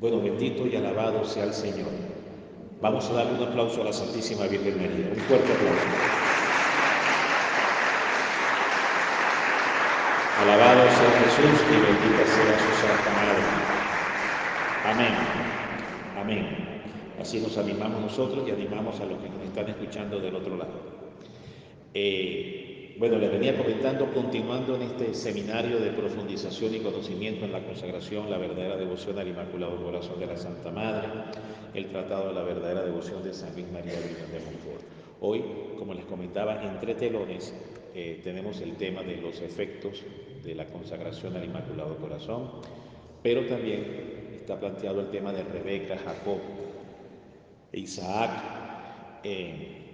Bueno, bendito y alabado sea el Señor. Vamos a darle un aplauso a la Santísima Virgen María. Un fuerte aplauso. Alabado sea Jesús y bendita sea su Santa Madre. Amén. Amén. Así nos animamos nosotros y animamos a los que nos están escuchando del otro lado. Bueno, les venía comentando, continuando en este seminario de profundización y conocimiento en la consagración, la verdadera devoción al Inmaculado Corazón de la Santa Madre, el tratado de la verdadera devoción de San Luis María Virgen de Montfort. Hoy, como les comentaba, entre telones tenemos el tema de los efectos de la consagración al Inmaculado Corazón, pero también está planteado el tema de Rebeca, Jacob, Isaac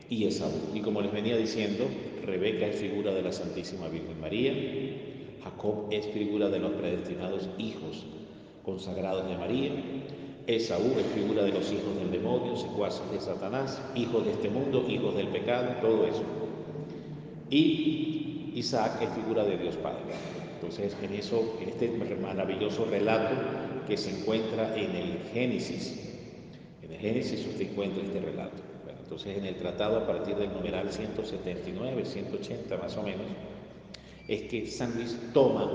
y Esaú. Y como les venía diciendo, Rebeca es figura de la Santísima Virgen María, Jacob es figura de los predestinados hijos consagrados de María, Esaú es figura de los hijos del demonio, secuaces de Satanás, hijos de este mundo, hijos del pecado, todo eso. Y Isaac es figura de Dios Padre. Entonces, en este maravilloso relato que se encuentra en el Génesis usted encuentra este relato. Bueno, entonces, en el tratado, a partir del numeral 179, 180 más o menos, es que San Luis toma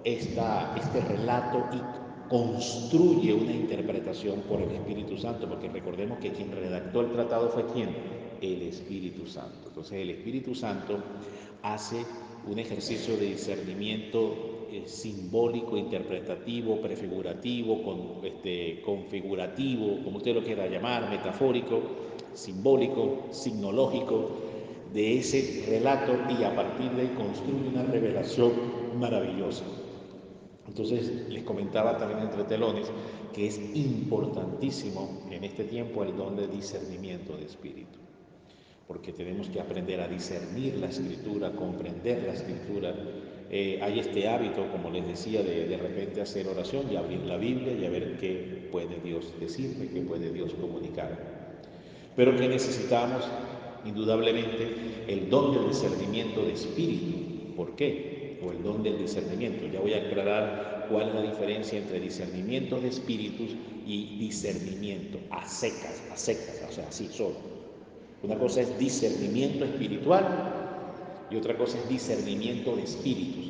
este relato y construye una interpretación por el Espíritu Santo, porque recordemos que quien redactó el tratado fue ¿quién? El Espíritu Santo. Entonces el Espíritu Santo hace un ejercicio de discernimiento simbólico, interpretativo, prefigurativo, configurativo, como usted lo quiera llamar, metafórico, simbólico, signológico, de ese relato, y a partir de ahí construye una revelación maravillosa. Entonces les comentaba también entre telones que es importantísimo en este tiempo el don de discernimiento de espíritu, porque tenemos que aprender a discernir la Escritura, comprender la Escritura. Hay este hábito, como les decía, de repente hacer oración y abrir la Biblia y a ver qué puede Dios decirme, qué puede Dios comunicar. Pero que necesitamos indudablemente el don del discernimiento de espíritu. ¿Por qué? O el don del discernimiento. Ya voy a aclarar cuál es la diferencia entre discernimiento de espíritus y discernimiento a secas, o sea, así solo. Una cosa es discernimiento espiritual y otra cosa es discernimiento de espíritus.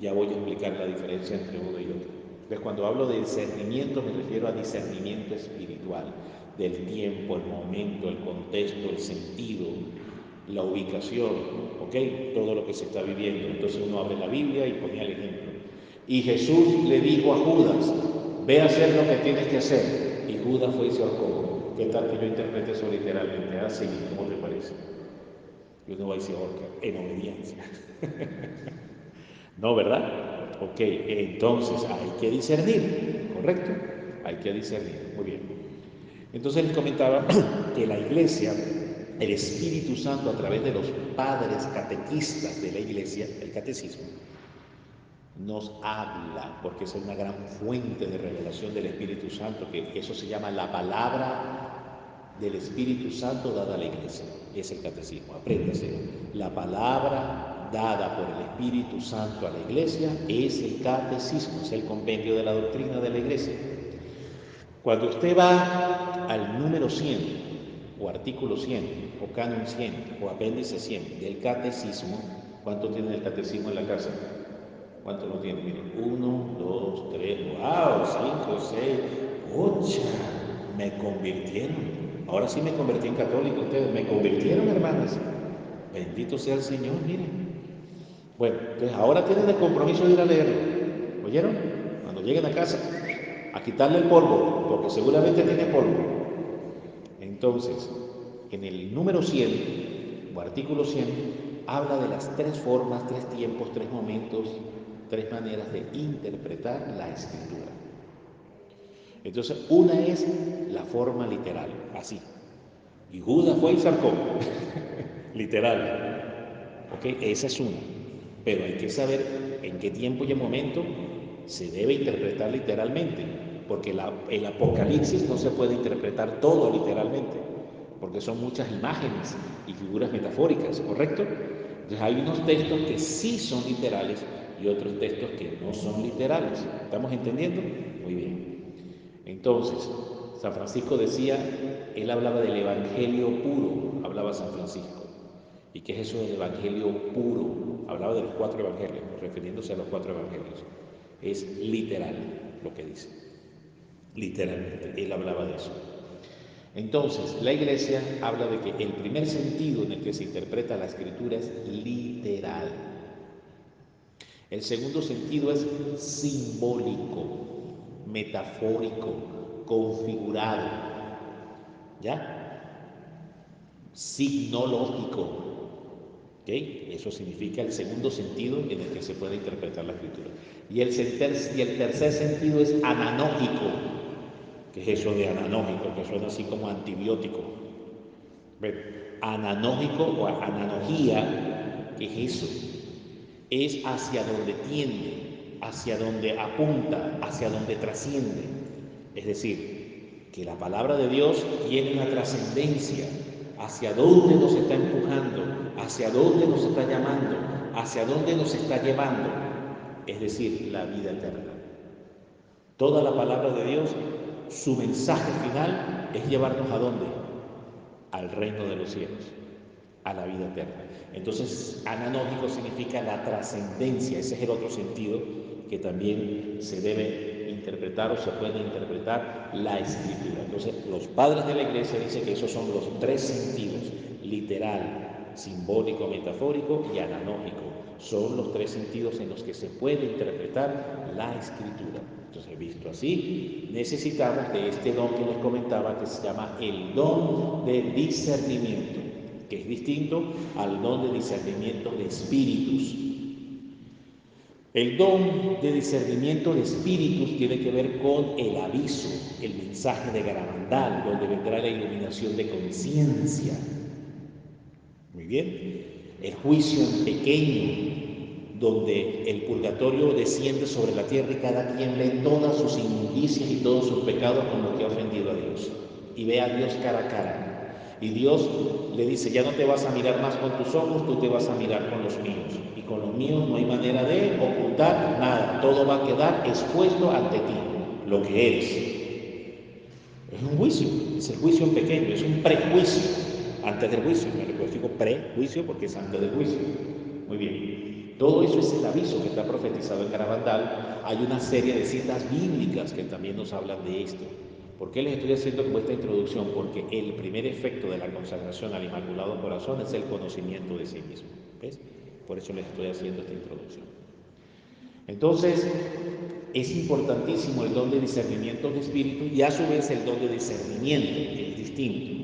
Ya voy a explicar la diferencia entre uno y otro. Entonces, cuando hablo de discernimiento me refiero a discernimiento espiritual, del tiempo, el momento, el contexto, el sentido, la ubicación, ¿ok? Todo lo que se está viviendo. Entonces uno abre la Biblia y ponía el ejemplo. Y Jesús le dijo a Judas, ve a hacer lo que tienes que hacer. Y Judas fue y se ahorcó. ¿Qué tal que yo interprete eso literalmente? Así, ¿cómo te parece? Y uno va y se ahorca en obediencia. No, ¿verdad? Ok, entonces hay que discernir, ¿correcto? Hay que discernir, muy bien. Entonces les comentaba que la Iglesia, el Espíritu Santo a través de los padres catequistas de la Iglesia, el catecismo, nos habla, porque es una gran fuente de revelación del Espíritu Santo, que eso se llama la palabra del Espíritu Santo dada a la Iglesia, es el catecismo, apréndase. La palabra dada por el Espíritu Santo a la Iglesia es el catecismo, es el compendio de la doctrina de la Iglesia. Cuando usted va al número 100, o artículo 100, o canon 100, o apéndice 100 del catecismo, ¿cuánto tiene el catecismo en la casa? ¿Cuánto lo tiene? Miren, 1, 2, 3, wow, 5, 6, 8. Me convirtieron. Ahora sí me convertí en católico. Ustedes me convirtieron, hermanas. Bendito sea el Señor, miren. Bueno, entonces ahora tienen el compromiso de ir a leerlo. ¿Oyeron? Cuando lleguen a casa, a quitarle el polvo, porque seguramente tiene polvo. Entonces, en el número 100, o artículo 100, habla de las tres formas, tres tiempos, tres momentos, tres maneras de interpretar la Escritura. Entonces, una es la forma literal, así. Y Judas fue y sacó, literal. ¿Ok? Esa es una. Pero hay que saber en qué tiempo y en momento se debe interpretar literalmente, porque el Apocalipsis no se puede interpretar todo literalmente, porque son muchas imágenes y figuras metafóricas, ¿correcto? Entonces hay unos textos que sí son literales y otros textos que no son literales. ¿Estamos entendiendo? Muy bien. Entonces, San Francisco decía, él hablaba del Evangelio puro, hablaba San Francisco. ¿Y qué es eso del Evangelio puro? Hablaba de los 4 evangelios, refiriéndose a los 4 evangelios. Es literal lo que dice, literalmente, él hablaba de eso. Entonces, la Iglesia habla de que el primer sentido en el que se interpreta la Escritura es literal. El segundo sentido es simbólico, metafórico, configurado, ¿ya? Signológico, ¿ok? Eso significa el segundo sentido en el que se puede interpretar la Escritura. Y el tercer sentido es ananógico. ¿Qué es eso de ananógico? Que suena así como antibiótico. Bueno, ananógico o analogía, ¿qué es eso? Es hacia donde tiende, hacia donde apunta, hacia donde trasciende. Es decir, que la palabra de Dios tiene una trascendencia, hacia dónde nos está empujando, hacia dónde nos está llamando, hacia dónde nos está llevando, es decir, la vida eterna. Toda la palabra de Dios, su mensaje final es llevarnos ¿a dónde? Al reino de los cielos, a la vida eterna. Entonces, ananógico significa la trascendencia, ese es el otro sentido que también se debe interpretar o se puede interpretar la Escritura. Entonces, los padres de la Iglesia dicen que esos son los 3 sentidos, literal, simbólico, metafórico y ananógico. Son los 3 sentidos en los que se puede interpretar la Escritura. Entonces, visto así, necesitamos de este don que les comentaba, que se llama el don de discernimiento, que es distinto al don de discernimiento de espíritus. El don de discernimiento de espíritus tiene que ver con el aviso, el mensaje de Garabandal, donde vendrá la iluminación de conciencia. Muy bien. El juicio pequeño, donde el purgatorio desciende sobre la tierra y cada quien ve todas sus inmundicias y todos sus pecados con los que ha ofendido a Dios. Y ve a Dios cara a cara. Y Dios le dice, ya no te vas a mirar más con tus ojos, tú te vas a mirar con los míos. Y con los míos no hay manera de ocultar nada. Todo va a quedar expuesto ante ti, lo que eres. Es un juicio, es el juicio en pequeño, es un prejuicio antes del juicio. Me refiero prejuicio porque es antes del juicio. Muy bien. Todo eso es el aviso que está profetizado en Garabandal. Hay una serie de citas bíblicas que también nos hablan de esto. ¿Por qué les estoy haciendo como esta introducción? Porque el primer efecto de la consagración al Inmaculado Corazón es el conocimiento de sí mismo. ¿Ves? Por eso les estoy haciendo esta introducción. Entonces, es importantísimo el don de discernimiento de espíritu y a su vez el don de discernimiento, que es distinto.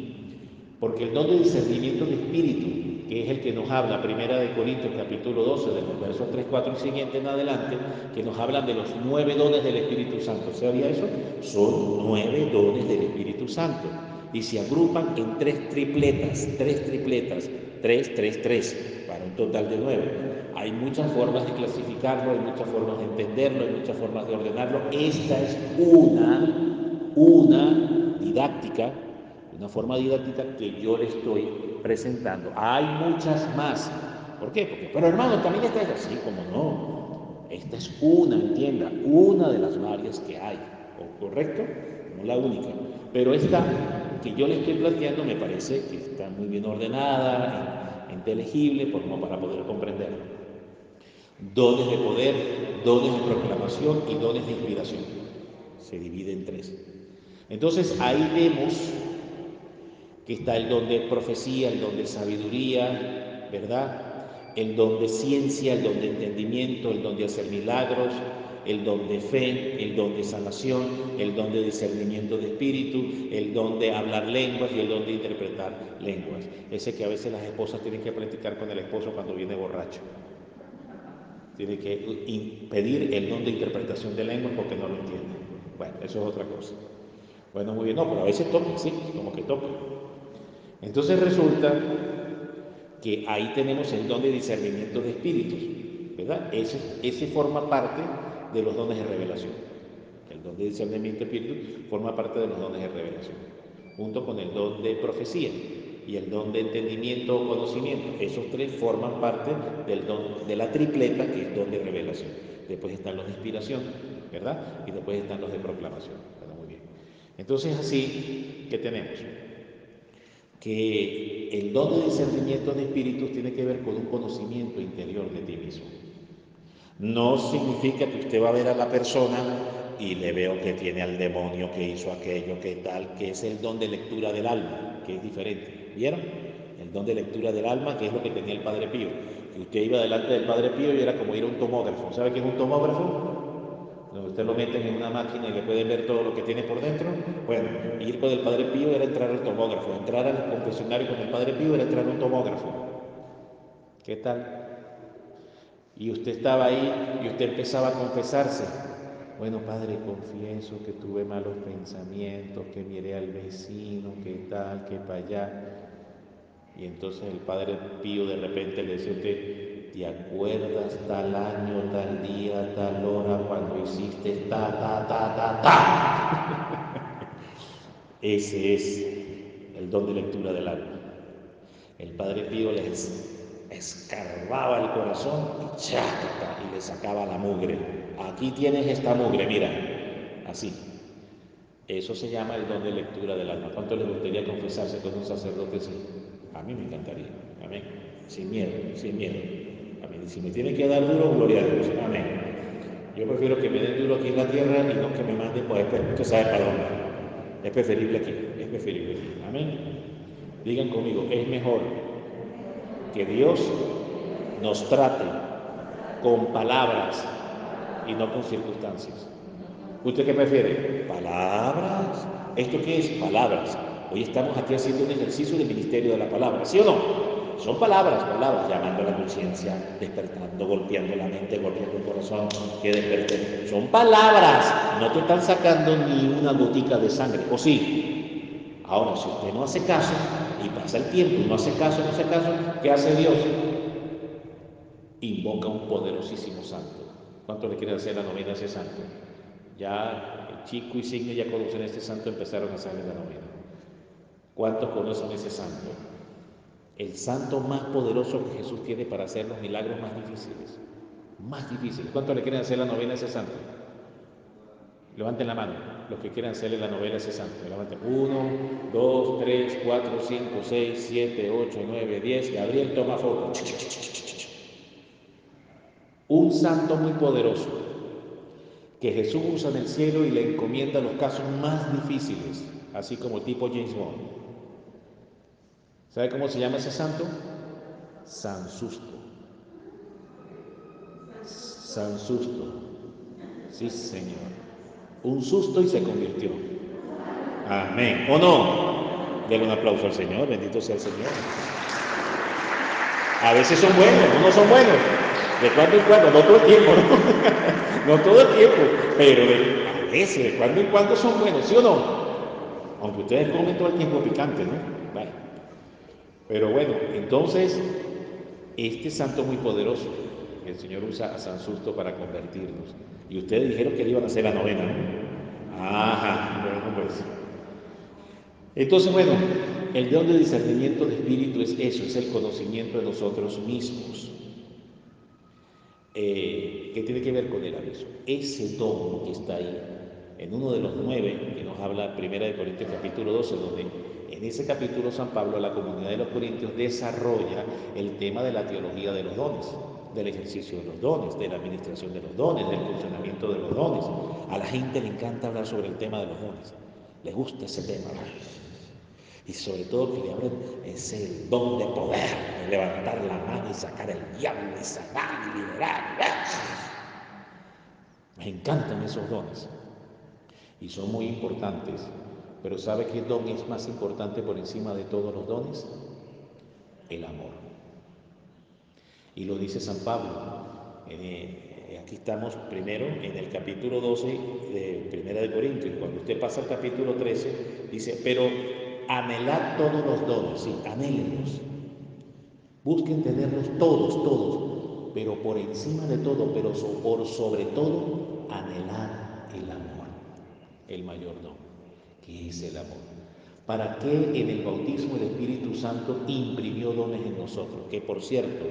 Porque el don de discernimiento de espíritu, que es el que nos habla, 1 Corintios capítulo 12, de los versos 3, 4 y siguiente en adelante, que nos hablan de los 9 dones del Espíritu Santo. ¿Sabía eso? Son 9 dones del Espíritu Santo. Y se agrupan en 3 tripletas, 3, 3, 3, para un total de 9. Hay muchas formas de clasificarlo, hay muchas formas de entenderlo, hay muchas formas de ordenarlo. Esta es una didáctica, una forma didáctica que yo le estoy presentando. Hay muchas más. ¿Por qué? Porque, pero hermano, también está esta. Sí, como no. Esta es una, entienda, una de las varias que hay. ¿Correcto? No la única. Pero esta que yo le estoy planteando me parece que está muy bien ordenada, inteligible, como para poder comprenderlo. Dones de poder, dones de proclamación y dones de inspiración. Se divide en 3. Entonces ahí vemos que está el don de profecía, el don de sabiduría, ¿verdad? El don de ciencia, el don de entendimiento, el don de hacer milagros, el don de fe, el don de sanación, el don de discernimiento de espíritu, el don de hablar lenguas y el don de interpretar lenguas. Ese que a veces las esposas tienen que practicar con el esposo cuando viene borracho. Tiene que pedir el don de interpretación de lenguas porque no lo entiende. Bueno, eso es otra cosa. Bueno, muy bien, no, pero a veces toca, sí, como que toca. Entonces resulta que ahí tenemos el don de discernimiento de espíritus, ¿verdad? Ese forma parte de los dones de revelación. El don de discernimiento de espíritus forma parte de los dones de revelación, junto con el don de profecía y el don de entendimiento o conocimiento. Esos 3 forman parte del don de la tripleta, que es don de revelación. Después están los de inspiración, ¿verdad? Y después están los de proclamación. Bueno, muy bien. Entonces así, ¿qué tenemos? Que el don de discernimiento de espíritus tiene que ver con un conocimiento interior de ti mismo. No significa que usted va a ver a la persona y le veo que tiene al demonio, que hizo aquello, que tal, que es el don de lectura del alma, que es diferente. ¿Vieron? El don de lectura del alma, que es lo que tenía el Padre Pío. Que usted iba delante del Padre Pío y era como ir a un tomógrafo. ¿Sabe qué es un tomógrafo? Donde usted lo meten en una máquina y le pueden ver todo lo que tiene por dentro. Bueno, ir con el Padre Pío era entrar al tomógrafo. Entrar al confesionario con el Padre Pío era entrar a un tomógrafo. ¿Qué tal? Y usted estaba ahí y usted empezaba a confesarse. Bueno, Padre, confieso que tuve malos pensamientos, que miré al vecino, que tal, que para allá. Y entonces el Padre Pío de repente le dice a usted, ¿te acuerdas tal año, tal día, tal hora, cuando hiciste ta? Ese es el don de lectura del alma. El Padre Pío les escarbaba el corazón y ¡chácata! Y le sacaba la mugre. Aquí tienes esta mugre, mira, así. Eso se llama el don de lectura del alma. ¿Cuánto les gustaría confesarse con un sacerdote así? A mí me encantaría. Amén. Sin miedo, sin miedo. Amén. Si me tiene que dar duro, gloria a Dios. Amén. Yo prefiero que me den duro aquí en la tierra y no que me manden, pues usted sabe para dónde. Es preferible aquí, es preferible aquí. Amén. Digan conmigo, es mejor que Dios nos trate con palabras y no con circunstancias. ¿Usted qué prefiere? Palabras. ¿Esto qué es? Palabras. Hoy estamos aquí haciendo un ejercicio del ministerio de la palabra, ¿sí o no? Son palabras, palabras, llamando a la conciencia, despertando, golpeando la mente, golpeando el corazón, que desperte. Son palabras, no te están sacando ni una gotica de sangre, ¿o sí? Ahora, si usted no hace caso y pasa el tiempo y no hace caso, ¿qué hace Dios? Invoca un poderosísimo santo. ¿Cuánto le quiere hacer la novena a ese santo? Ya el Chico y Signe ya conocen a este santo, empezaron a hacerle la novena. ¿Cuántos conocen ese santo? El santo más poderoso que Jesús tiene para hacer los milagros más difíciles. Más difíciles. ¿Cuántos le quieren hacer la novena a ese santo? Levanten la mano, los que quieran hacerle la novena a ese santo. Levanten. 1, 2, 3, 4, 5, 6, 7, 8, 9, 10. Gabriel, toma foto. Un santo muy poderoso que Jesús usa en el cielo y le encomienda los casos más difíciles, así como tipo James Bond. ¿Sabe cómo se llama ese santo? San Susto. San Susto. Sí, Señor. Un susto y se convirtió. Amén. ¿O no? Denle un aplauso al Señor. Bendito sea el Señor. A veces son buenos, unos son buenos. De cuando en cuando, no todo el tiempo, ¿no? No todo el tiempo, pero a veces, de cuando en cuando son buenos, ¿sí o no? Aunque ustedes comen todo el tiempo picante, ¿no? Vale. Pero bueno, entonces, este santo muy poderoso, el Señor usa a San Susto para convertirnos. Y ustedes dijeron que le iban a hacer la novena, ¿no? Ajá, bueno, pues. Entonces, bueno, el don de discernimiento de espíritu es eso, es el conocimiento de nosotros mismos. Que tiene que ver con el aviso. Ese don que está ahí, en uno de los 9, que nos habla 1 Corintios capítulo 12, donde en ese capítulo San Pablo a la comunidad de los Corintios desarrolla el tema de la teología de los dones, del ejercicio de los dones, de la administración de los dones, del funcionamiento de los dones. A la gente le encanta hablar sobre el tema de los dones, le gusta ese tema, y sobre todo que le abren ese don de poder, de levantar la mano y sacar el diablo y sanar y liberar. Me encantan esos dones y son muy importantes, pero ¿sabe qué don es más importante por encima de todos los dones? El amor. Y lo dice San Pablo. Aquí estamos primero en el capítulo 12 de 1 Corintios. Cuando usted pasa al capítulo 13, dice, pero anhelad todos los dones, sí, anhélenlos. Busquen tenerlos todos, todos, pero por encima de todo, pero por sobre todo, anhelar el amor, el mayor don, que es el amor. ¿Para qué en el bautismo el Espíritu Santo imprimió dones en nosotros? Que por cierto,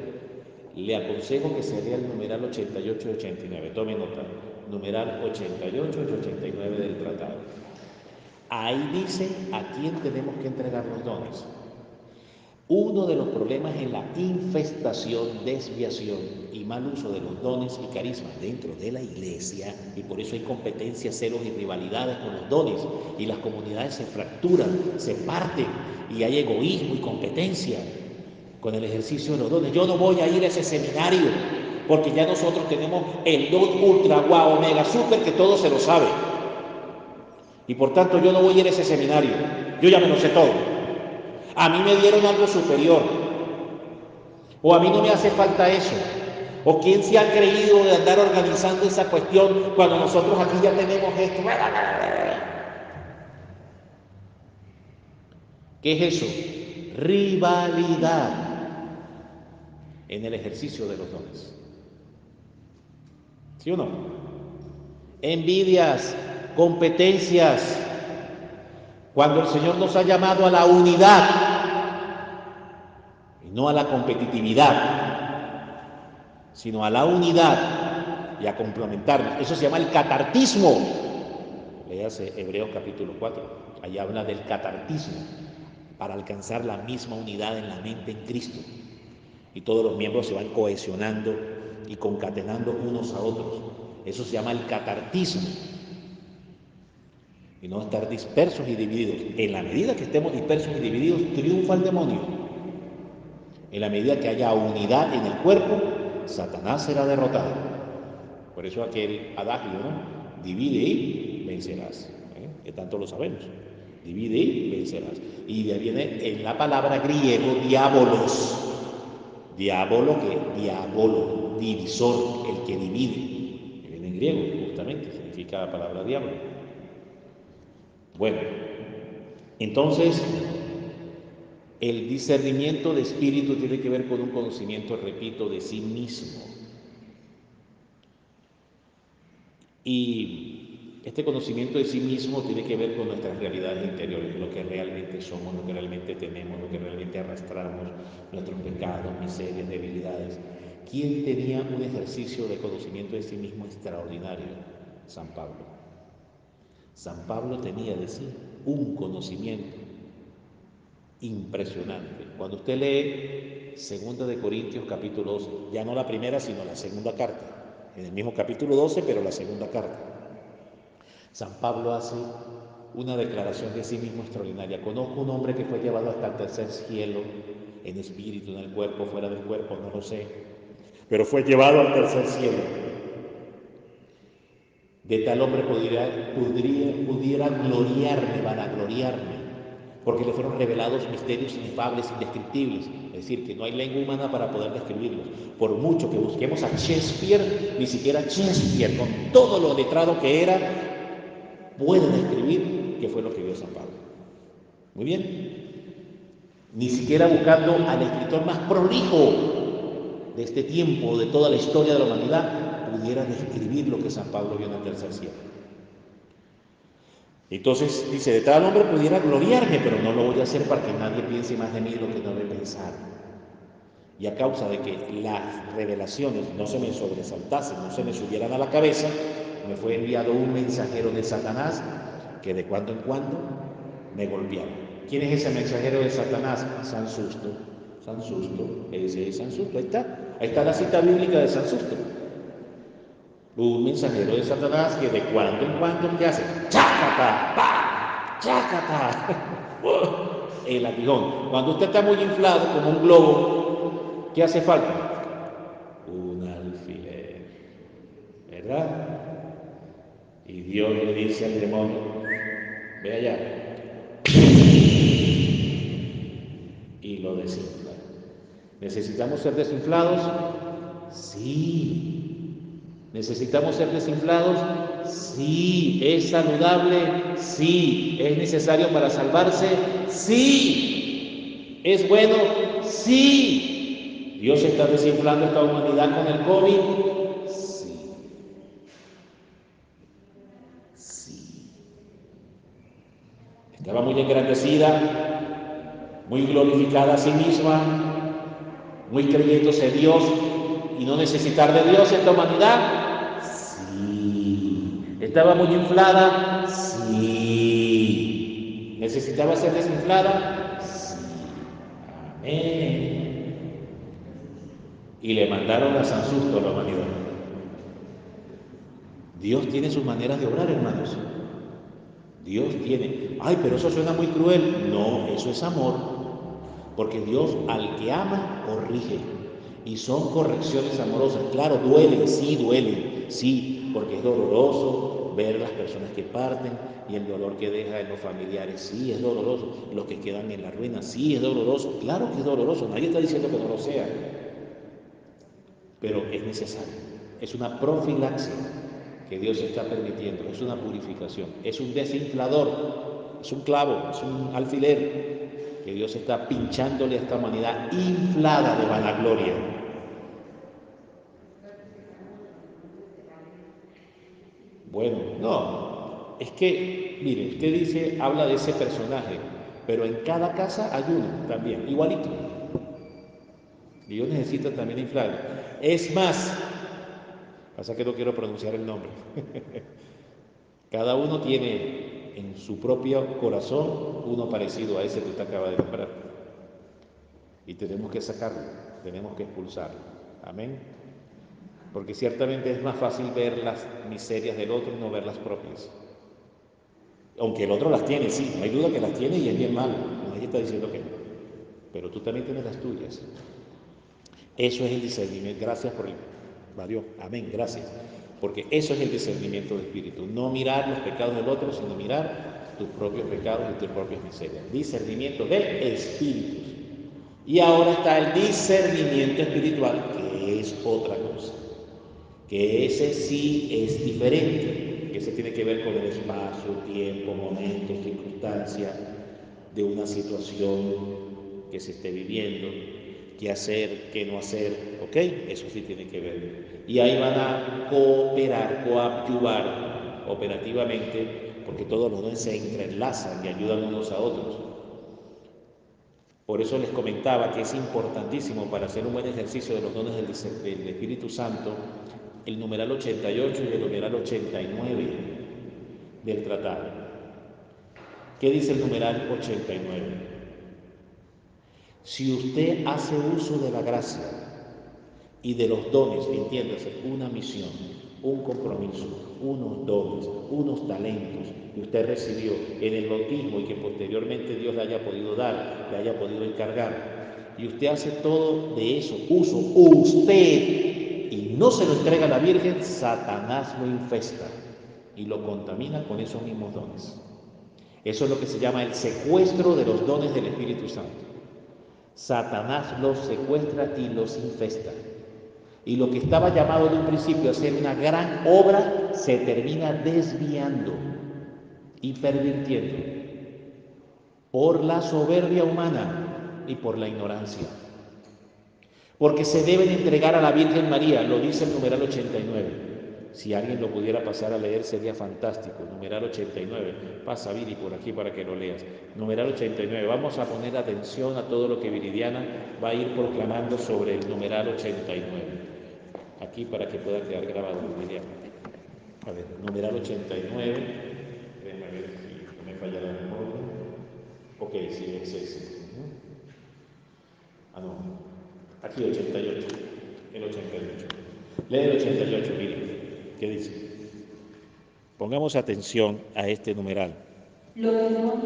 le aconsejo que se lea el numeral 88 y 89, tome nota, numeral 88 y 89 del tratado. Ahí dice a quién tenemos que entregar los dones. Uno de los problemas es la infestación, desviación y mal uso de los dones y carismas dentro de la iglesia, y por eso hay competencias, celos y rivalidades con los dones, y las comunidades se fracturan, se parten, y hay egoísmo y competencia con el ejercicio de los dones. Yo no voy a ir a ese seminario porque ya nosotros tenemos el don ultra, guau, omega, super, que todo se lo sabe, y por tanto yo no voy a ir a ese seminario, yo ya me lo sé todo. A mí me dieron algo superior, o a mí no me hace falta eso, o quién se ha creído de andar organizando esa cuestión cuando nosotros aquí ya tenemos esto. ¿Qué es eso? Rivalidad en el ejercicio de los dones. ¿Sí o no? Envidias, competencias, cuando el Señor nos ha llamado a la unidad y no a la competitividad, sino a la unidad y a complementarnos. Eso se llama el catartismo. Léase Hebreos capítulo 4, ahí habla del catartismo, para alcanzar la misma unidad en la mente en Cristo. Y todos los miembros se van cohesionando y concatenando unos a otros. Eso se llama el catartismo. Y no estar dispersos y divididos. En la medida que estemos dispersos y divididos, triunfa el demonio. En la medida que haya unidad en el cuerpo, Satanás será derrotado. Por eso aquel adagio, ¿no? Divide y vencerás. Que tanto lo sabemos. Divide y vencerás. Y de ahí viene en la palabra griego diabolos. Diabolo, divisor, el que divide. Que viene en griego, justamente, significa la palabra diablo. Bueno, entonces el discernimiento de espíritu tiene que ver con un conocimiento, repito, de sí mismo. Y este conocimiento de sí mismo tiene que ver con nuestras realidades interiores, lo que realmente somos, lo que realmente tenemos, lo que realmente arrastramos, nuestros pecados, miserias, debilidades. ¿Quién tenía un ejercicio de conocimiento de sí mismo extraordinario? San Pablo. San Pablo tenía de sí un conocimiento impresionante. Cuando usted lee 2 de Corintios capítulo 12, ya no la primera sino la segunda carta, en el mismo capítulo 12 pero la segunda carta, San Pablo hace una declaración de sí mismo extraordinaria. Conozco un hombre que fue llevado hasta el tercer cielo, en espíritu, en el cuerpo, fuera del cuerpo, no lo sé, pero fue llevado al tercer cielo. De tal hombre pudiera gloriarme, vanagloriarme, porque le fueron revelados misterios inefables, indescriptibles. Es decir, que no hay lengua humana para poder describirlos. Por mucho que busquemos a Shakespeare, ni siquiera Shakespeare, con todo lo letrado que era, puede describir qué fue lo que vio San Pablo. Muy bien. Ni siquiera buscando al escritor más prolijo de este tiempo, de toda la historia de la humanidad, pudiera describir lo que San Pablo vio en el tercer cielo. Entonces dice, de tal hombre pudiera gloriarme, pero no lo voy a hacer para que nadie piense más de mí lo que no debe pensar. Y a causa de que las revelaciones no se me sobresaltasen, no se me subieran a la cabeza, me fue enviado un mensajero de Satanás que de cuando en cuando me golpeaba. ¿Quién es ese mensajero de Satanás? San Susto. San Susto, ese es San Susto, ahí está la cita bíblica de San Susto. Un mensajero de Satanás que de cuando en cuando, ¿qué hace? ¡Chácata! ¡Pah! ¡Chácata! El aguijón. Cuando usted está muy inflado como un globo, ¿qué hace falta? Un alfiler, ¿verdad? Y Dios le dice al demonio, ve allá, y lo desinfla. ¿Necesitamos ser desinflados? Sí. ¿Necesitamos ser desinflados? Sí. ¿Es saludable? Sí. ¿Es necesario para salvarse? Sí. ¿Es bueno? Sí. ¿Dios está desinflando esta humanidad con el COVID? Sí. Sí. Estaba muy engrandecida, muy glorificada a sí misma, muy creyéndose Dios y no necesitar de Dios esta humanidad. Sí. ¿Estaba muy inflada? Sí. ¿Necesitaba ser desinflada? Sí. Amén. Y le mandaron a San Susto a la humanidad. Dios tiene sus maneras de obrar, hermanos. Dios tiene. Ay, pero eso suena muy cruel. No, eso es amor. Porque Dios al que ama, corrige. Y son correcciones amorosas. Claro, duelen, sí, porque es doloroso ver las personas que parten y el dolor que deja en los familiares, sí, es doloroso. Los que quedan en la ruina, sí, es doloroso. Claro que es doloroso, nadie está diciendo que no lo sea, pero es necesario. Es una profilaxia que Dios está permitiendo, es una purificación, es un desinflador, es un clavo, es un alfiler que Dios está pinchándole a esta humanidad inflada de vanagloria. Bueno, no, es que, mire, usted dice, habla de ese personaje, pero en cada casa hay uno también, igualito. Y Dios necesita también inflarlo. Es más, pasa que no quiero pronunciar el nombre. Cada uno tiene en su propio corazón uno parecido a ese que usted acaba de nombrar. Y tenemos que sacarlo, tenemos que expulsarlo. Amén. Porque ciertamente es más fácil ver las miserias del otro y no ver las propias. Aunque el otro las tiene, sí, no hay duda que las tiene y es bien malo. Nadie está diciendo que no. Pero tú también tienes las tuyas. Eso es el discernimiento. Gracias por el Mario. Amén, gracias. Porque eso es el discernimiento de espíritu. No mirar los pecados del otro, sino mirar tus propios pecados y tus propias miserias. Discernimiento de espíritus. Y ahora está el discernimiento espiritual, que es otra cosa. Que ese sí es diferente. Que ese tiene que ver con el espacio, tiempo, momento, circunstancia de una situación que se esté viviendo, qué hacer, qué no hacer, ¿ok? Eso sí tiene que ver. Y ahí van a cooperar, coadyuvar operativamente, porque todos los dones se entrelazan y ayudan unos a otros. Por eso les comentaba que es importantísimo para hacer un buen ejercicio de los dones del Espíritu Santo el numeral 88 y el numeral 89 del tratado. ¿Qué dice el numeral 89? Si usted hace uso de la gracia y de los dones, entiéndase, una misión, un compromiso, unos dones, unos talentos que usted recibió en el bautismo y que posteriormente Dios le haya podido dar, le haya podido encargar, y usted hace todo de eso, uso usted, y no se lo entrega a la Virgen, Satanás lo infesta y lo contamina con esos mismos dones. Eso es lo que se llama el secuestro de los dones del Espíritu Santo. Satanás los secuestra y los infesta. Y lo que estaba llamado en un principio a ser una gran obra se termina desviando y pervirtiendo por la soberbia humana y por la ignorancia. Porque se deben entregar a la Virgen María, lo dice el numeral 89. Si alguien lo pudiera pasar a leer sería fantástico. Numeral 89. Pasa Viri por aquí para que lo leas. Numeral 89. Vamos a poner atención a todo lo que Viridiana va a ir proclamando sobre el numeral 89. Aquí para que pueda quedar grabado, Viridiana. A ver, numeral 89. Déjenme ver si no me falla la memoria. Ok, sí, es ese. Ah, no. Aquí 88. El 88. Lee el 88, mire. ¿Qué dice? Pongamos atención a este numeral. Los demonios,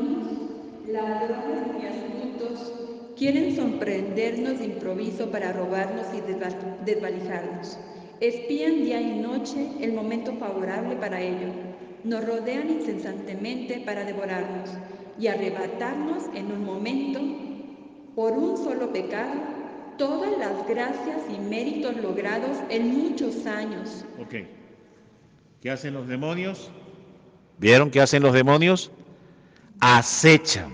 ladrones y astutos, quieren sorprendernos de improviso para robarnos y desvalijarnos. Espían día y noche el momento favorable para ello. Nos rodean incesantemente para devorarnos y arrebatarnos en un momento, por un solo pecado, todas las gracias y méritos logrados en muchos años. Ok. ¿Qué hacen los demonios? ¿Vieron qué hacen los demonios? Acechan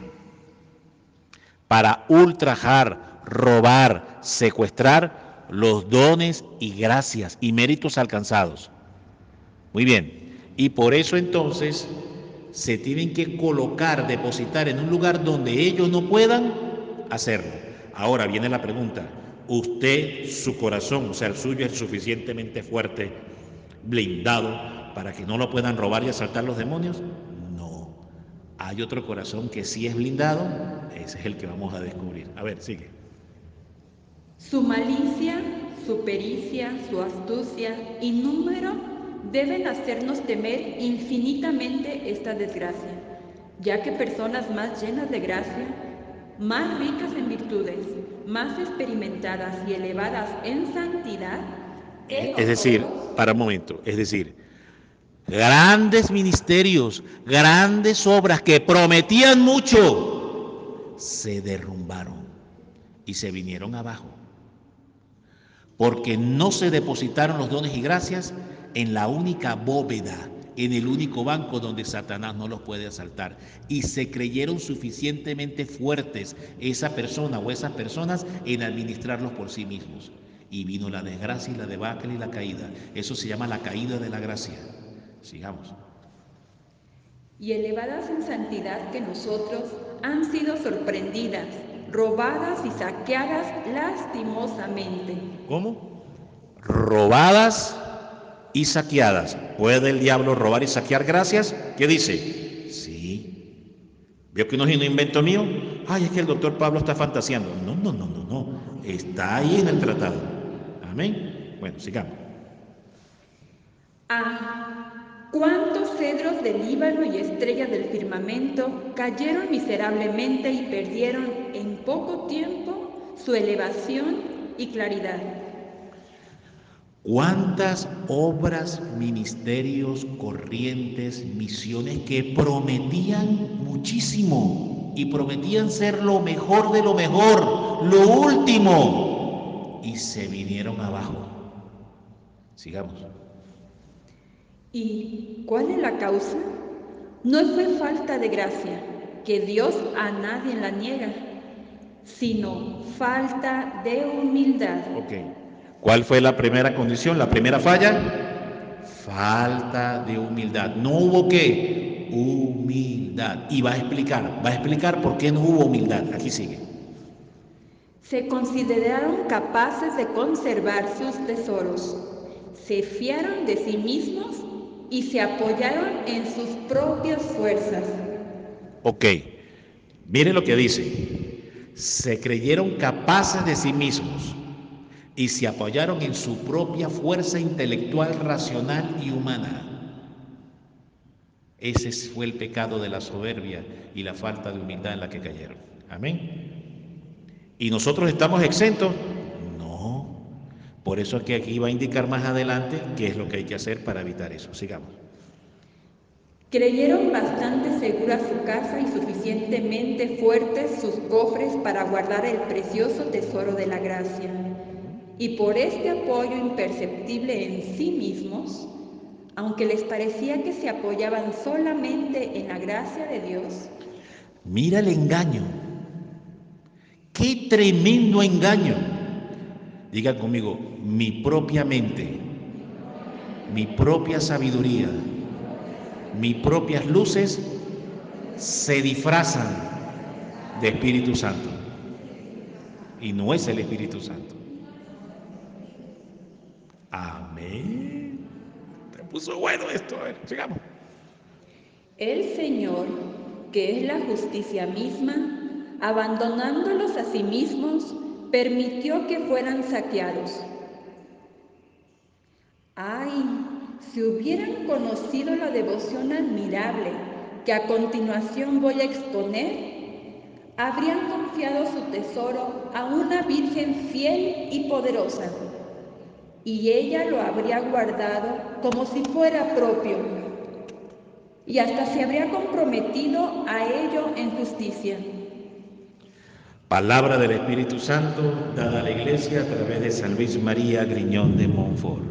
para ultrajar, robar, secuestrar los dones y gracias y méritos alcanzados. Muy bien. Y por eso entonces se tienen que colocar, depositar en un lugar donde ellos no puedan hacerlo. Ahora viene la pregunta. ¿Usted, su corazón, o sea, el suyo es suficientemente fuerte, blindado, para que no lo puedan robar y asaltar los demonios? No. Hay otro corazón que sí es blindado, ese es el que vamos a descubrir. A ver, sigue. Su malicia, su pericia, su astucia y número deben hacernos temer infinitamente esta desgracia, ya que personas más llenas de gracia, más ricas en virtudes, más experimentadas y elevadas en santidad que Es decir, nosotros, para un momento, es decir, grandes ministerios, grandes obras que prometían mucho, se derrumbaron y se vinieron abajo, porque no se depositaron los dones y gracias en la única bóveda, en el único banco donde Satanás no los puede asaltar, y se creyeron suficientemente fuertes esa persona o esas personas en administrarlos por sí mismos. Y vino la desgracia y la debacle y la caída. Eso se llama la caída de la gracia. Sigamos. y elevadas en santidad que nosotros, han sido sorprendidas, robadas y saqueadas lastimosamente. ¿Cómo? Robadas y saqueadas. ¿Puede el diablo robar y saquear gracias? ¿Qué dice? Sí. ¿Vio que no es un invento mío? Ay, es que el doctor Pablo está fantaseando. No, no, no, no, no. Está ahí en el tratado. Amén. Bueno, sigamos. Ah, cuántos cedros del Líbano y estrellas del firmamento cayeron miserablemente y perdieron en poco tiempo su elevación y claridad. ¿Cuántas obras, ministerios, corrientes, misiones que prometían muchísimo y prometían ser lo mejor de lo mejor, lo último, y se vinieron abajo? Sigamos. ¿Y cuál es la causa? No fue falta de gracia, que Dios a nadie la niega, sino falta de humildad. Ok. ¿Cuál fue la primera condición? La primera falla, falta de humildad. No hubo qué, humildad. Y va a explicar por qué no hubo humildad. Aquí sigue. Se consideraron capaces de conservar sus tesoros, se fiaron de sí mismos y se apoyaron en sus propias fuerzas. Ok, mire lo que dice. Se creyeron capaces de sí mismos y se apoyaron en su propia fuerza intelectual, racional y humana. Ese fue el pecado de la soberbia y la falta de humildad en la que cayeron. Amén. ¿Y nosotros estamos exentos? No. Por eso es que aquí va a indicar más adelante qué es lo que hay que hacer para evitar eso. Sigamos. Creyeron bastante segura su casa y suficientemente fuertes sus cofres para guardar el precioso tesoro de la gracia. Y por este apoyo imperceptible en sí mismos, aunque les parecía que se apoyaban solamente en la gracia de Dios, Mira el engaño. ¡Qué tremendo engaño! Diga conmigo, mi propia mente, mi propia sabiduría, mis propias luces se disfrazan de Espíritu Santo. Y no es el Espíritu Santo. Amén. Se puso bueno esto. A ver, sigamos. el Señor, que es la justicia misma, abandonándolos a sí mismos, permitió que fueran saqueados. ¡Ay! Si hubieran conocido la devoción admirable que a continuación voy a exponer, habrían confiado su tesoro a una Virgen fiel y poderosa, y ella lo habría guardado como si fuera propio, y hasta se habría comprometido a ello en justicia. Palabra del Espíritu Santo dada a la Iglesia a través de San Luis María Griñón de Montfort.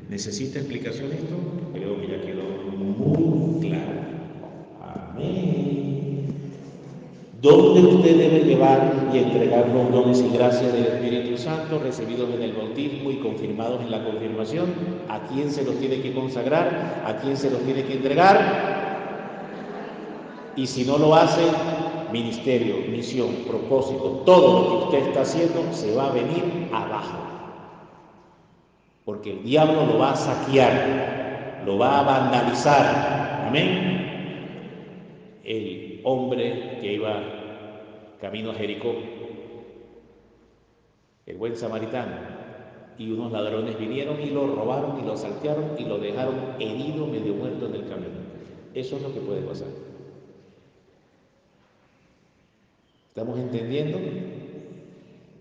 ¿Necesita explicación esto? Creo que ya quedó muy claro. Amén. ¿Dónde usted debe llevar y entregar los dones y gracias del Espíritu Santo recibidos en el bautismo y confirmados en la confirmación? ¿A quién se los tiene que consagrar? ¿A quién se los tiene que entregar? Y si no lo hace, ministerio, misión, propósito, todo lo que usted está haciendo se va a venir abajo. Porque el diablo lo va a saquear, lo va a vandalizar. Amén. el hombre que iba camino a Jericó, el buen samaritano, y unos ladrones vinieron y lo robaron y lo asaltaron y lo dejaron herido, medio muerto en el camino. Eso es lo que puede pasar. ¿Estamos entendiendo?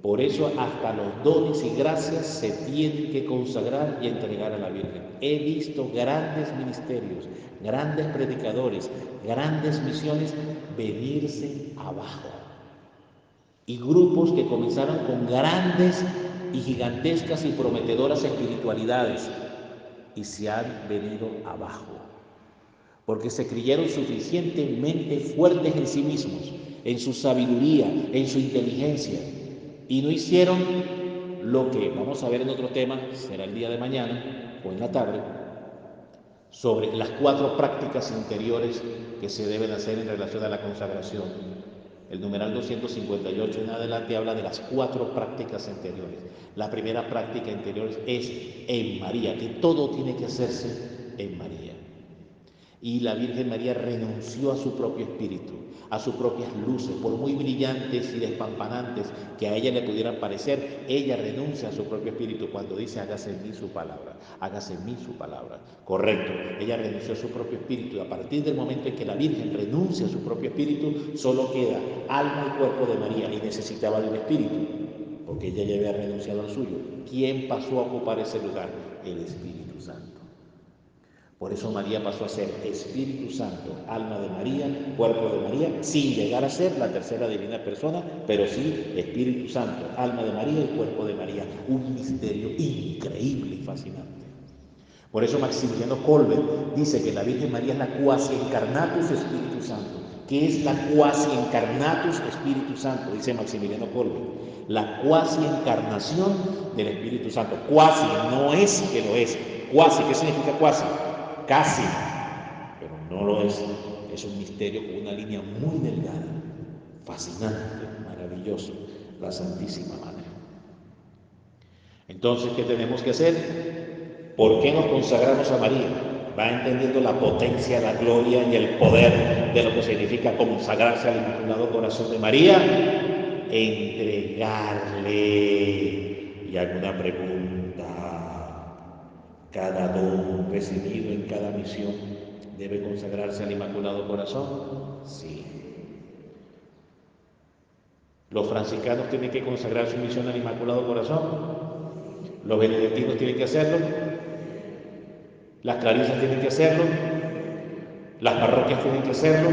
Por eso hasta los dones y gracias se tienen que consagrar y entregar a la Virgen. He visto grandes ministerios, grandes predicadores, grandes misiones venirse abajo. Y grupos que comenzaron con grandes y gigantescas y prometedoras espiritualidades y se han venido abajo. Porque se creyeron suficientemente fuertes en sí mismos, en su sabiduría, en su inteligencia, y no hicieron lo que vamos a ver en otro tema, será el día de mañana o en la tarde, sobre las 4 prácticas interiores que se deben hacer en relación a la consagración. El numeral 258 en adelante habla de las 4 prácticas interiores. La primera práctica interior es en María, que todo tiene que hacerse en María. Y la Virgen María renunció a su propio espíritu, a sus propias luces, por muy brillantes y despampanantes que a ella le pudieran parecer, ella renuncia a su propio espíritu cuando dice hágase en mí su palabra, hágase en mí su palabra. Correcto, ella renunció a su propio espíritu y a partir del momento en que la Virgen renuncia a su propio espíritu, solo queda alma y cuerpo de María y necesitaba de un espíritu, porque ella ya había renunciado al suyo. ¿Quién pasó a ocupar ese lugar? El Espíritu Santo. Por eso María pasó a ser Espíritu Santo, alma de María, cuerpo de María, sin llegar a ser la tercera divina persona, pero sí Espíritu Santo, alma de María y cuerpo de María. Un misterio increíble y fascinante. Por eso Maximiliano Kolbe dice que la Virgen María es la quasi encarnatus Espíritu Santo. ¿Qué es la quasi encarnatus Espíritu Santo? Dice Maximiliano Kolbe. La cuasi encarnación del Espíritu Santo. Cuasi no es que lo es. Cuasi, ¿qué significa cuasi? Casi, pero no lo es. Es un misterio con una línea muy delgada, fascinante, maravilloso, la Santísima Madre. Entonces, ¿qué tenemos que hacer? ¿Por qué nos consagramos a María? Va entendiendo la potencia, la gloria y el poder de lo que significa consagrarse al Inmaculado Corazón de María, entregarle. Y alguna pregunta. Cada don recibido en cada misión debe consagrarse al Inmaculado Corazón. Sí. Los franciscanos tienen que consagrar su misión al Inmaculado Corazón. Los benedictinos tienen que hacerlo. Las clarisas tienen que hacerlo. Las parroquias tienen que hacerlo.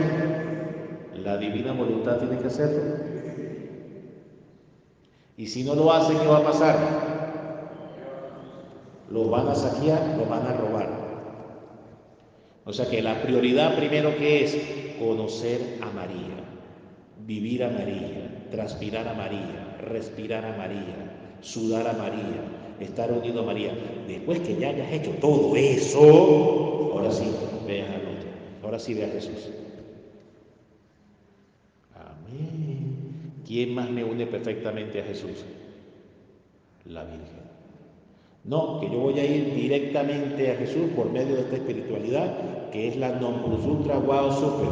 La divina voluntad tiene que hacerlo. Y si no lo hacen, ¿qué va a pasar? Los van a saquear, los van a robar. O sea que la prioridad primero que es conocer a María, vivir a María, transpirar a María, respirar a María, sudar a María, estar unido a María. Después que ya hayas hecho todo eso, ahora sí veas al otro, ahora sí ve a Jesús. Amén. ¿Quién más me une perfectamente a Jesús? La Virgen. No, que yo voy a ir directamente a Jesús por medio de esta espiritualidad que es la non plus ultra wow super.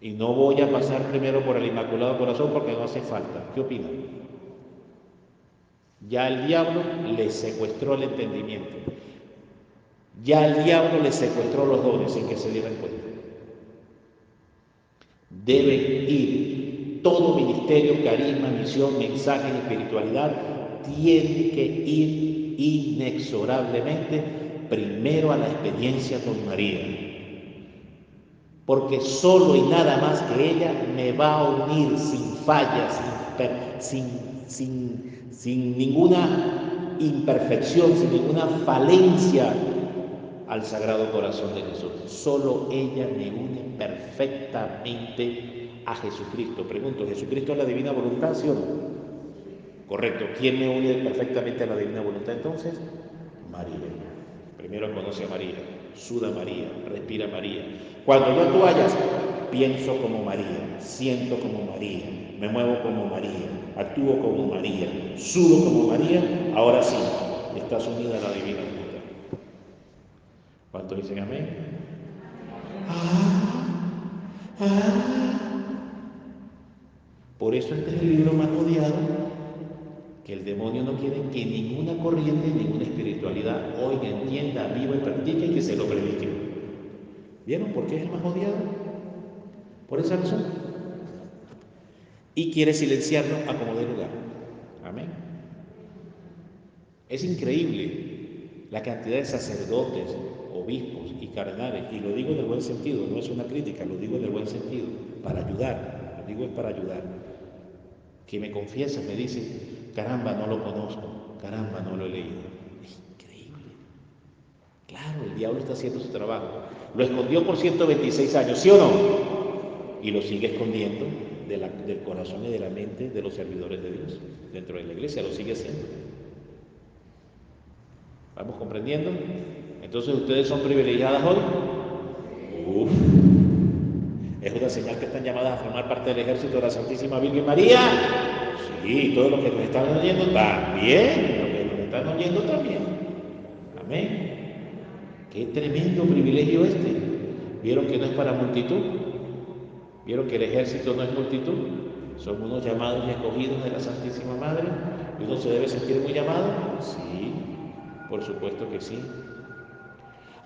Y no voy a pasar primero por el Inmaculado Corazón porque no hace falta. ¿Qué opinan? Ya el diablo le secuestró el entendimiento. Ya el diablo le secuestró los dones sin que se dieran cuenta. Deben ir. Todo ministerio, carisma, misión, mensaje y espiritualidad tiene que ir inexorablemente primero a la experiencia con María. Porque solo y nada más que ella me va a unir sin fallas, sin ninguna imperfección, sin ninguna falencia al Sagrado Corazón de Jesús. Solo ella me une perfectamente a Jesucristo. Pregunto, ¿Jesucristo es la divina voluntad, sí o no? Correcto. ¿Quién me une perfectamente a la divina voluntad entonces? María. Primero conoce a María, suda María, respira María. Cuando ya tú vayas, pienso como María, siento como María, me muevo como María, actúo como María, sudo como María, ahora sí, estás unida a la divina voluntad. ¿Cuánto dicen amén? Por eso este es el libro más odiado, que el demonio no quiere que ninguna corriente, ninguna espiritualidad oiga, entienda, viva y practique y que se lo predique. ¿Vieron por qué es el más odiado? Por esa razón. Y quiere silenciarlo a como dé lugar. Amén. Es increíble la cantidad de sacerdotes, obispos y cardenales, y lo digo en el buen sentido, no es una crítica, lo digo en el buen sentido, para ayudar, lo digo es para ayudar, que me confiesan, me dicen, caramba, no lo conozco, caramba, no lo he leído. Es increíble. Claro, el diablo está haciendo su trabajo. Lo escondió por 126 años, ¿sí o no? Y lo sigue escondiendo del corazón y de la mente de los servidores de Dios. Dentro de la iglesia lo sigue haciendo. ¿Vamos comprendiendo? Entonces, ¿ustedes son privilegiadas hoy? Uf. ¿Es una señal que están llamadas a formar parte del ejército de la Santísima Virgen María? Sí, todos los que nos están oyendo también, los que nos están oyendo también. Amén. Qué tremendo privilegio este. ¿Vieron que no es para multitud? ¿Vieron que el ejército no es multitud? Son unos llamados y escogidos de la Santísima Madre. ¿Y uno se debe sentir muy llamado? Sí, por supuesto que sí.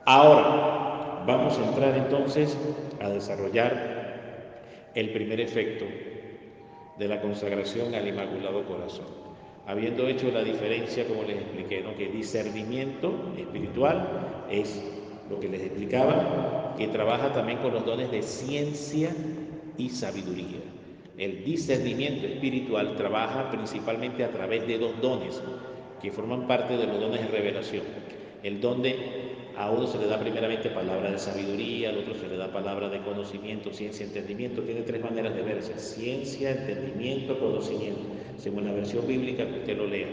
Ahora, vamos a entrar entonces a desarrollar el primer efecto de la consagración al Inmaculado Corazón. Habiendo hecho la diferencia, como les expliqué, ¿no? Que discernimiento espiritual es lo que les explicaba, que trabaja también con los dones de ciencia y sabiduría. El discernimiento espiritual trabaja principalmente a través de dos dones que forman parte de los dones de revelación. El don de a uno se le da primeramente palabra de sabiduría, al otro se le da palabra de conocimiento, ciencia, entendimiento. Tiene tres maneras de verse: ciencia, entendimiento, conocimiento, según la versión bíblica que usted lo lea.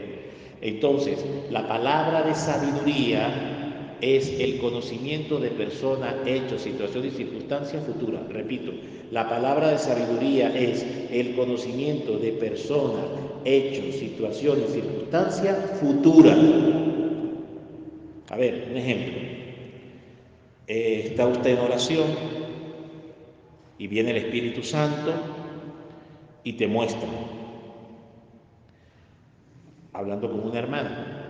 Entonces, la palabra de sabiduría es el conocimiento de persona, hecho, situación y circunstancia futura. Repito, la palabra de sabiduría es el conocimiento de persona, hecho, situación y circunstancia futura. A ver, un ejemplo. Está usted en oración y viene el Espíritu Santo y te muestra, hablando con una hermana,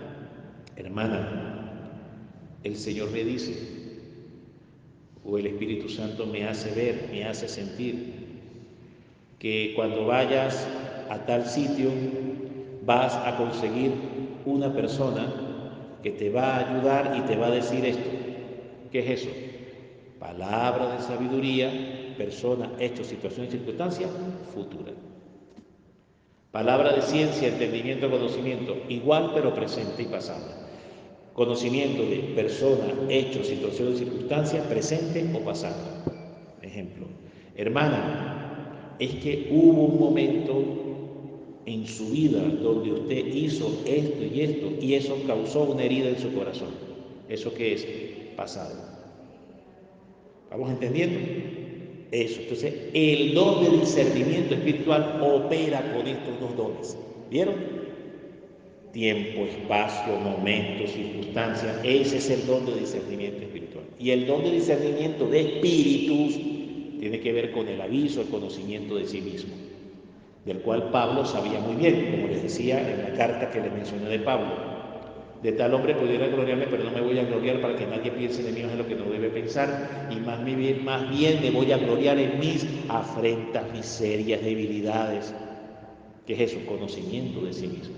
el Señor me dice, o el Espíritu Santo me hace ver, me hace sentir, que cuando vayas a tal sitio vas a conseguir una persona que te va a ayudar y te va a decir esto. ¿Qué es eso? Palabra de sabiduría, persona, hecho, situación y circunstancia futura. Palabra de ciencia, entendimiento, conocimiento, igual pero presente y pasado. Conocimiento de persona, hecho, situación y circunstancia, presente o pasado. Ejemplo, hermana, es que hubo un momento en su vida donde usted hizo esto y eso causó una herida en su corazón. ¿Eso qué es? Pasado. ¿Vamos entendiendo? Eso. Entonces, el don de discernimiento espiritual opera con estos dos dones. ¿Vieron? Tiempo, espacio, momento, circunstancia. Ese es el don de discernimiento espiritual. Y el don de discernimiento de espíritus tiene que ver con el aviso, el conocimiento de sí mismo, del cual Pablo sabía muy bien, como les decía en la carta que les mencioné de Pablo. De tal hombre pudiera gloriarme, pero no me voy a gloriar para que nadie piense de mí en lo que no debe pensar, y más bien me voy a gloriar en mis afrentas, miserias, debilidades. ¿Qué es eso? Conocimiento de sí mismo.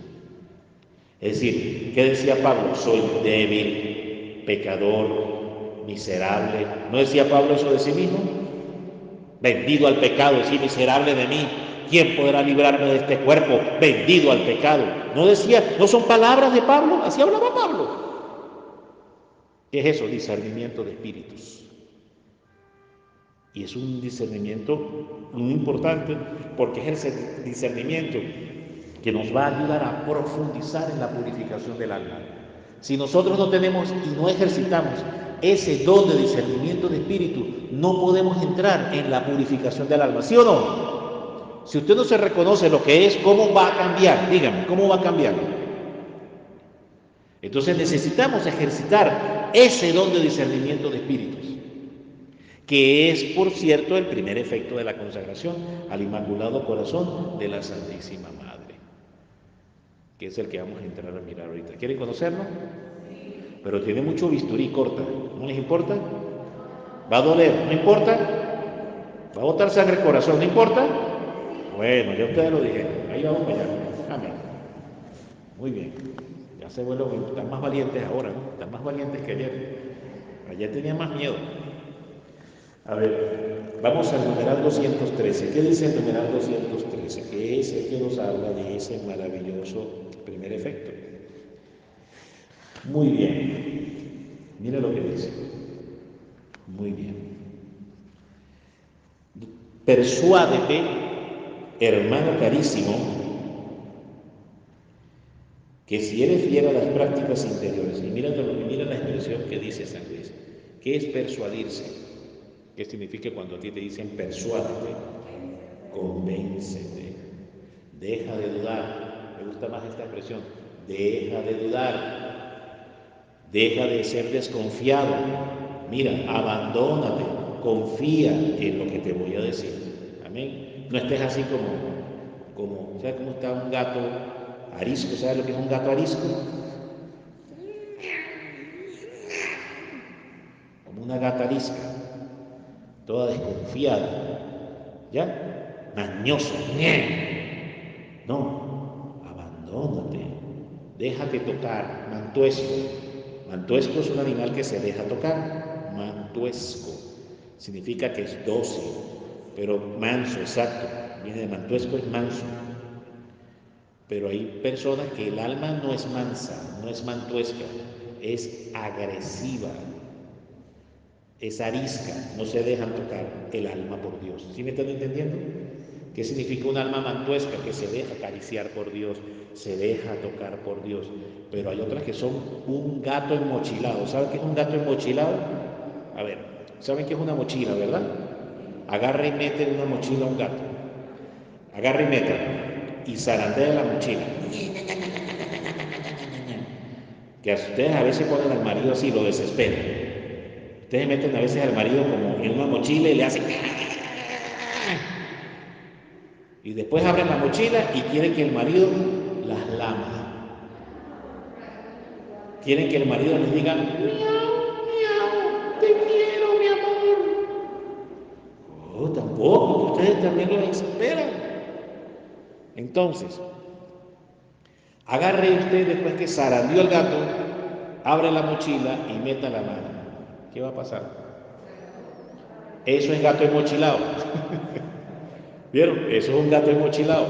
Es decir, ¿qué decía Pablo? Soy débil, pecador, miserable. ¿No decía Pablo eso de sí mismo? Vendido al pecado, decía, miserable de mí. ¿Quién podrá librarme de este cuerpo? Vendido al pecado. No decía, no son palabras de Pablo, así hablaba Pablo. ¿Qué es eso? Discernimiento de espíritus. Y es un discernimiento muy importante porque es el discernimiento que nos va a ayudar a profundizar en la purificación del alma. Si nosotros no tenemos y no ejercitamos ese don de discernimiento de espíritu, no podemos entrar en la purificación del alma, ¿sí o no? Si usted no se reconoce lo que es, ¿cómo va a cambiar? Dígame, ¿cómo va a cambiar? Entonces necesitamos ejercitar ese don de discernimiento de espíritus, que es, por cierto, el primer efecto de la consagración al Inmaculado Corazón de la Santísima Madre, que es el que vamos a entrar a mirar ahorita. ¿Quieren conocerlo? Pero tiene mucho bisturí, corta. ¿No les importa? ¿Va a doler? ¿No importa? ¿Va a botar sangre el corazón? ¿No importa? Bueno, ya ustedes lo dijeron. Ahí vamos para allá. Amén. Muy bien. Ya se vuelven, están más valientes ahora, ¿no? Están más valientes que ayer. Ayer tenía más miedo. A ver, vamos al numeral 213. ¿Qué dice el numeral 213? Que es el que nos habla de ese maravilloso primer efecto. Muy bien. Mira lo que dice. Muy bien. Persuádete, hermano carísimo, que si eres fiel a las prácticas interiores, y mira la expresión que dice San Luis, ¿qué es persuadirse? ¿Qué significa cuando a ti te dicen persuádete? Convéncete, deja de dudar. Me gusta más esta expresión, deja de dudar, deja de ser desconfiado. Mira, abandónate, confía en lo que te voy a decir. Amén. No estés así ¿sabes cómo está un gato arisco? ¿Sabes lo que es un gato arisco? Como una gata arisca, toda desconfiada, ¿ya? Mañoso. No, abandónate, déjate tocar, mantuesco. Mantuesco es un animal que se deja tocar, mantuesco. Significa que es dócil, pero manso, exacto. Viene de mantuesco, es manso. Pero hay personas que el alma no es mansa, no es mantuesca, es agresiva, es arisca, no se dejan tocar el alma por Dios. ¿Sí me están entendiendo? ¿Qué significa un alma mantuesca? Que se deja acariciar por Dios, se deja tocar por Dios. Pero hay otras que son un gato enmochilado. ¿Saben qué es un gato enmochilado? A ver, ¿saben qué es una mochila, verdad? Agarra y mete en una mochila a un gato. Agarra y meta y zarandea la mochila. Que a ustedes a veces ponen al marido así, lo desesperan. Ustedes meten a veces al marido como en una mochila y le hacen... Y después abren la mochila y quieren que el marido las lama. Quieren que el marido les diga, miau, miau, te quiero, mi amor. Oh, tampoco, ustedes también lo desesperan. Entonces, agarre usted después que zarandeó el gato, abre la mochila y meta la mano. ¿Qué va a pasar? Eso es gato enmochilado. ¿Vieron? Eso es un gato enmochilado.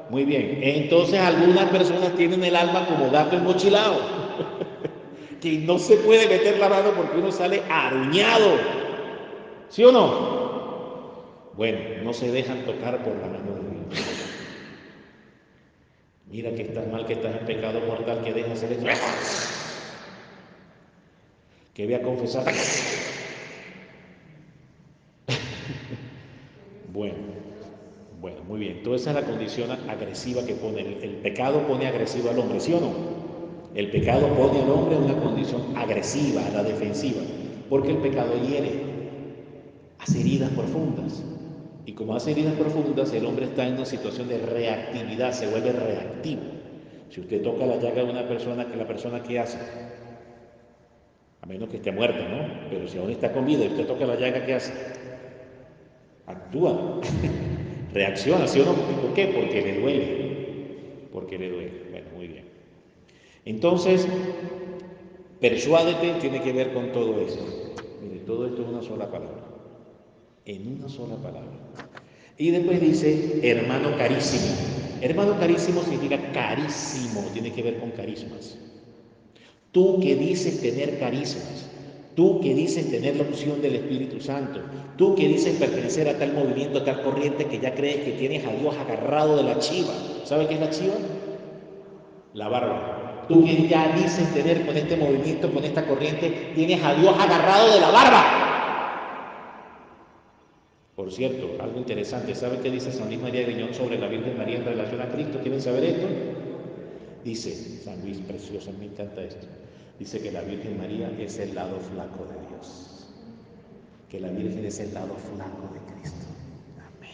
Muy bien. Entonces algunas personas tienen el alma como gato enmochilado. Que no se puede meter la mano porque uno sale aruñado. ¿Sí o no? Bueno, no se dejan tocar por la mano de Dios. Mira que estás mal, que estás en pecado mortal, que dejas hacer esto. Que voy a confesar. Bueno, bueno, muy bien. Toda esa es la condición agresiva que pone. El pecado pone agresivo al hombre, ¿sí o no? El pecado pone al hombre en una condición agresiva, a la defensiva, porque el pecado hiere, hace heridas profundas. Y como hace heridas profundas, el hombre está en una situación de reactividad, se vuelve reactivo. Si usted toca la llaga de una persona, ¿la persona qué hace? A menos que esté muerta, ¿no? Pero si aún está con vida y usted toca la llaga, ¿qué hace? Actúa, reacciona, ¿sí o no? ¿Por qué? Porque le duele. Porque le duele. Bueno, muy bien. Entonces, persuádete tiene que ver con todo esto. Mire, todo esto es una sola palabra. En una sola palabra. Y después dice, hermano carísimo. Hermano carísimo significa carísimo, tiene que ver con carismas. Tú que dices tener carismas, tú que dices tener la opción del Espíritu Santo, tú que dices pertenecer a tal movimiento, a tal corriente que ya crees que tienes a Dios agarrado de la chiva. ¿Sabe qué es la chiva? La barba. Tú que ya dices tener con este movimiento, con esta corriente, tienes a Dios agarrado de la barba. Por cierto, algo interesante, ¿sabe qué dice San Luis María de Griñón sobre la Virgen María en relación a Cristo? ¿Quieren saber esto? Dice San Luis, precioso, me encanta esto. Dice que la Virgen María es el lado flaco de Dios. porque la Virgen es el lado flaco de Cristo. Amén.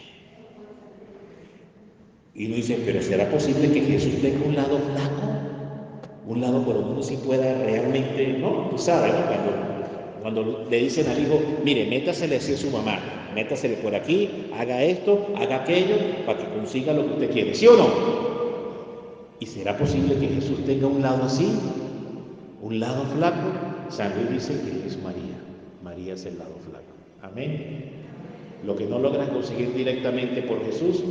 Y uno dice, pero ¿será posible que Jesús tenga un lado flaco? Un lado por donde uno sí pueda realmente, ¿no? Tú sabes, ¿no? Cuando le dicen al hijo, mire, métasele así a su mamá, métasele por aquí, haga esto, haga aquello, para que consiga lo que usted quiere, ¿sí o no? ¿Y será posible que Jesús tenga un lado así? Un lado flaco. San Luis dice que es María. María es el lado flaco. Amén. Lo que no logras conseguir directamente por Jesús,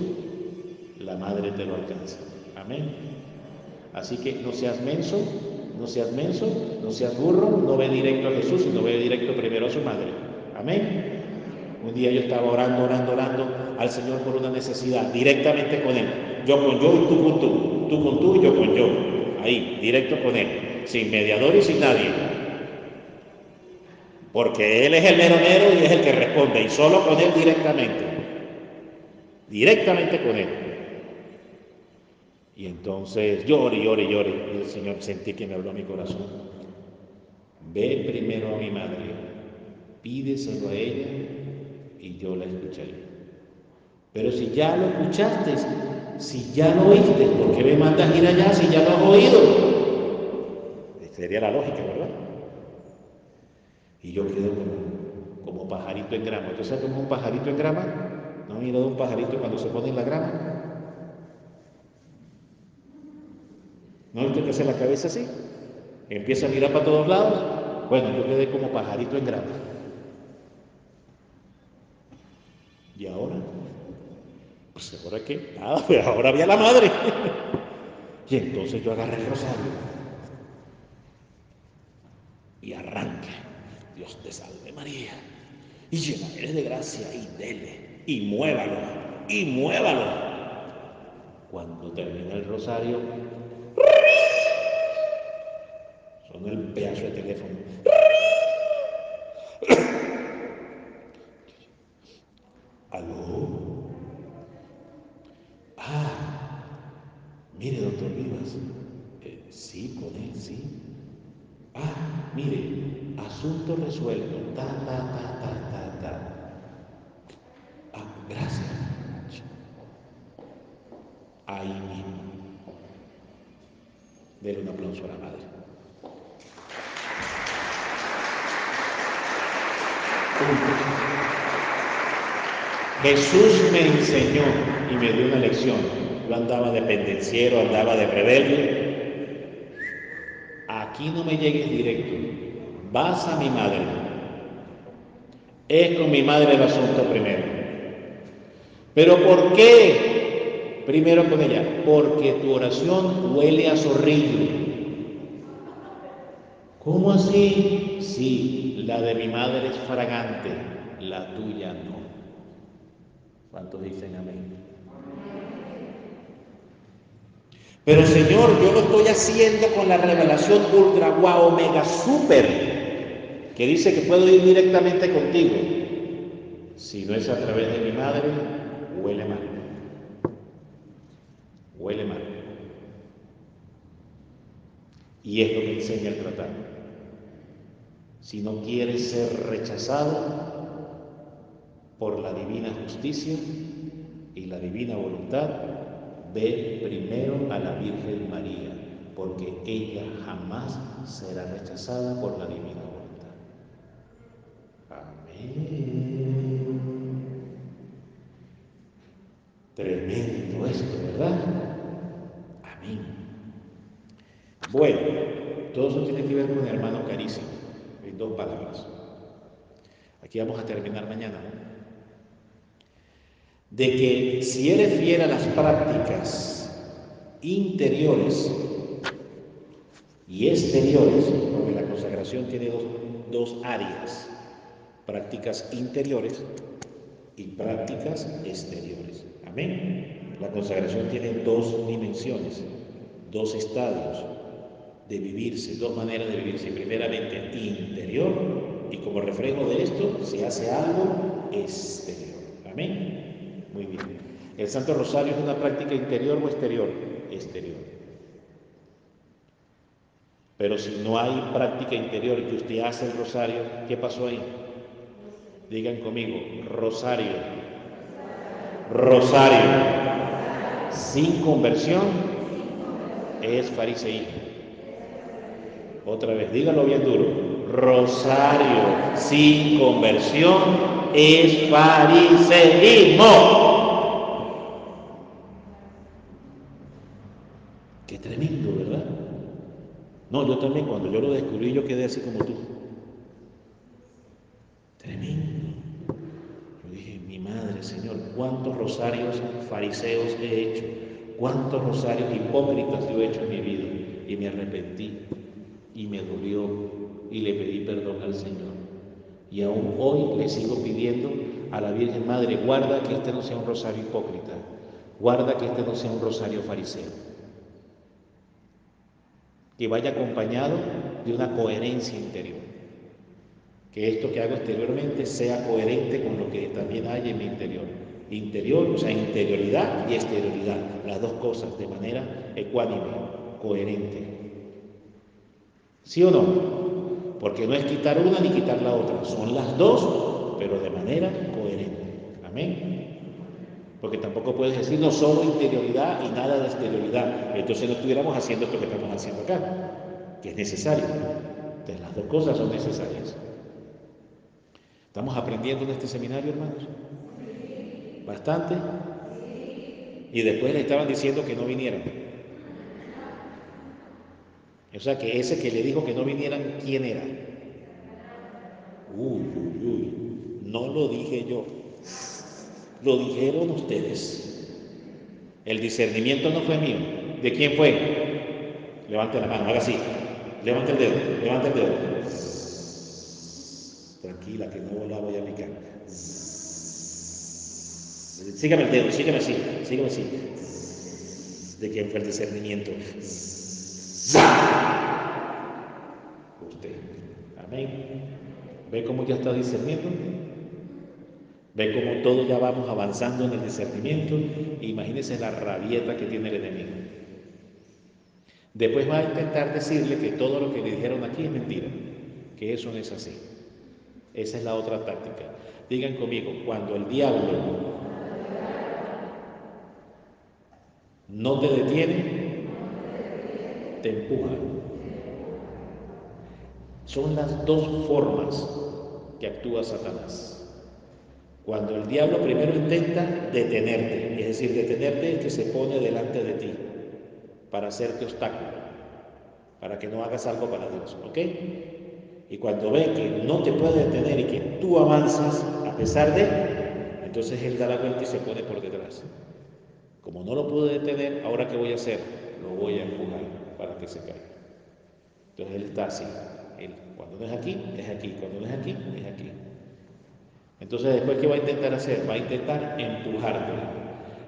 la madre te lo alcanza. Amén. Así que no seas menso, no seas menso, no seas burro, no ve directo a Jesús, sino ve directo primero a su madre. Amén. Un día yo estaba orando al Señor por una necesidad, directamente con Él. Yo con yo y tú con tú con tú y yo con yo. Ahí, directo con Él, sin mediador y sin nadie. Porque Él es el mero mero y es el que responde, y solo con Él directamente con Él. Y entonces llore, y el Señor sentí que me habló a mi corazón. Ve primero a mi madre, pídeselo a ella y yo la escucharé. Pero si ya lo escuchaste, si ya lo oíste, ¿por qué me mandas ir allá si ya lo has oído? Sería la lógica, ¿verdad? Y yo quedo como pajarito en grama. ¿Tú sabes cómo es un pajarito en grama? ¿No has mirado un pajarito cuando se pone en la grama? ¿No viste que hace la cabeza así? Empieza a mirar para todos lados. Bueno, yo quedé como pajarito en grama. ¿Y ahora? Pues ahora qué, nada, pues ahora vi a la madre. Y entonces yo agarré el rosario y arranque. Dios te salve María, y llena eres de gracia, y dele, y muévalo. Cuando termina el rosario, sonó el pedazo de teléfono. ¿Aló? Ah, mire, doctor Vivas. Sí, con él, sí. Ah, mire, asunto resuelto. Ta. Ah, gracias. Ahí mismo. Dele un aplauso a la madre. Jesús me enseñó y me dio una lección. Yo andaba de pendenciero, andaba de rebelde. Aquí no me llegues directo. Vas a mi madre. Es con mi madre el asunto primero. ¿Pero por qué? Primero con ella. Porque tu oración huele a zorrillo. ¿Cómo así? Sí, la de mi madre es fragante, la tuya no. ¿Cuántos dicen amén? Pero Señor, yo lo estoy haciendo con la revelación ultra guau omega super, que dice que puedo ir directamente contigo. Si no es a través de mi madre, huele mal. Huele mal. Y es lo que enseña el tratado. Si no quieres ser rechazado por la divina justicia y la divina voluntad, ve primero a la Virgen María, porque ella jamás será rechazada por la divina voluntad. Amén. Tremendo esto, ¿verdad? Amén. Bueno, todo eso tiene que ver con el hermano carísimo, en 2 palabras. Aquí vamos a terminar mañana, ¿no? De que si eres fiel a las prácticas interiores y exteriores, porque la consagración tiene dos áreas, prácticas interiores y prácticas exteriores. Amén. La consagración tiene 2 dimensiones, 2 estadios de vivirse, 2 maneras de vivirse. Primeramente interior, y como reflejo de esto se hace algo exterior. Amén. Muy bien. ¿El Santo Rosario es una práctica interior o exterior? Exterior. Pero si no hay práctica interior y que usted hace el rosario, ¿qué pasó ahí? Digan conmigo, rosario. Rosario sin conversión es fariseísmo. Otra vez, dígalo bien duro. Rosario sin conversión es fariseísmo. Qué tremendo, ¿verdad? No, yo también, cuando yo lo descubrí, yo quedé así como tú. Tremendo. Yo dije, mi madre, Señor, ¿cuántos rosarios fariseos he hecho? ¿Cuántos rosarios hipócritas yo he hecho en mi vida? Y me arrepentí, y me dolió, y le pedí perdón al Señor. Y aún hoy le sigo pidiendo a la Virgen Madre, guarda que este no sea un rosario hipócrita, guarda que este no sea un rosario fariseo, que vaya acompañado de una coherencia interior, que esto que hago exteriormente sea coherente con lo que también hay en mi interior. Interior, o sea, interioridad y exterioridad, las dos cosas de manera ecuánime, coherente. ¿Sí o no? Porque no es quitar una ni quitar la otra, son las dos, pero de manera coherente. Amén. Porque tampoco puedes decir no solo interioridad y nada de exterioridad. Entonces no estuviéramos haciendo esto que estamos haciendo acá, que es necesario. Entonces las dos cosas son necesarias. ¿Estamos aprendiendo en este seminario, hermanos? ¿Bastante? Y después le estaban diciendo que no vinieran. O sea que ese que le dijo que no vinieran, ¿quién era? Uy, uy, uy. No lo dije yo. Lo dijeron ustedes. El discernimiento no fue mío. ¿De quién fue? Levante la mano, haga así. Levante el dedo, levante el dedo. Tranquila, que no la voy a aplicar. Sígame el dedo, sígame así, sígame así. ¿De quién fue el discernimiento? Usted. Amén. ¿Ve cómo ya está discerniendo? ¿Ve cómo todos ya vamos avanzando en el discernimiento? Imagínense la rabieta que tiene el enemigo. Después va a intentar decirle que todo lo que le dijeron aquí es mentira, que eso no es así. Esa es la otra táctica. Digan conmigo, cuando el diablo no te detiene, te empuja. Son las dos formas que actúa Satanás. Cuando el diablo primero intenta detenerte, es decir, detenerte es que se pone delante de ti para hacerte obstáculo, para que no hagas algo para Dios, ¿ok? Y cuando ve que no te puede detener y que tú avanzas a pesar de, entonces él da la vuelta y se pone por detrás. Como no lo pude detener, ¿ahora qué voy a hacer? Lo voy a empujar para que se caiga. Entonces él está así. Él, cuando no es aquí, es aquí. Cuando no es aquí, es aquí. Entonces después, ¿qué va a intentar hacer? Va a intentar empujarte,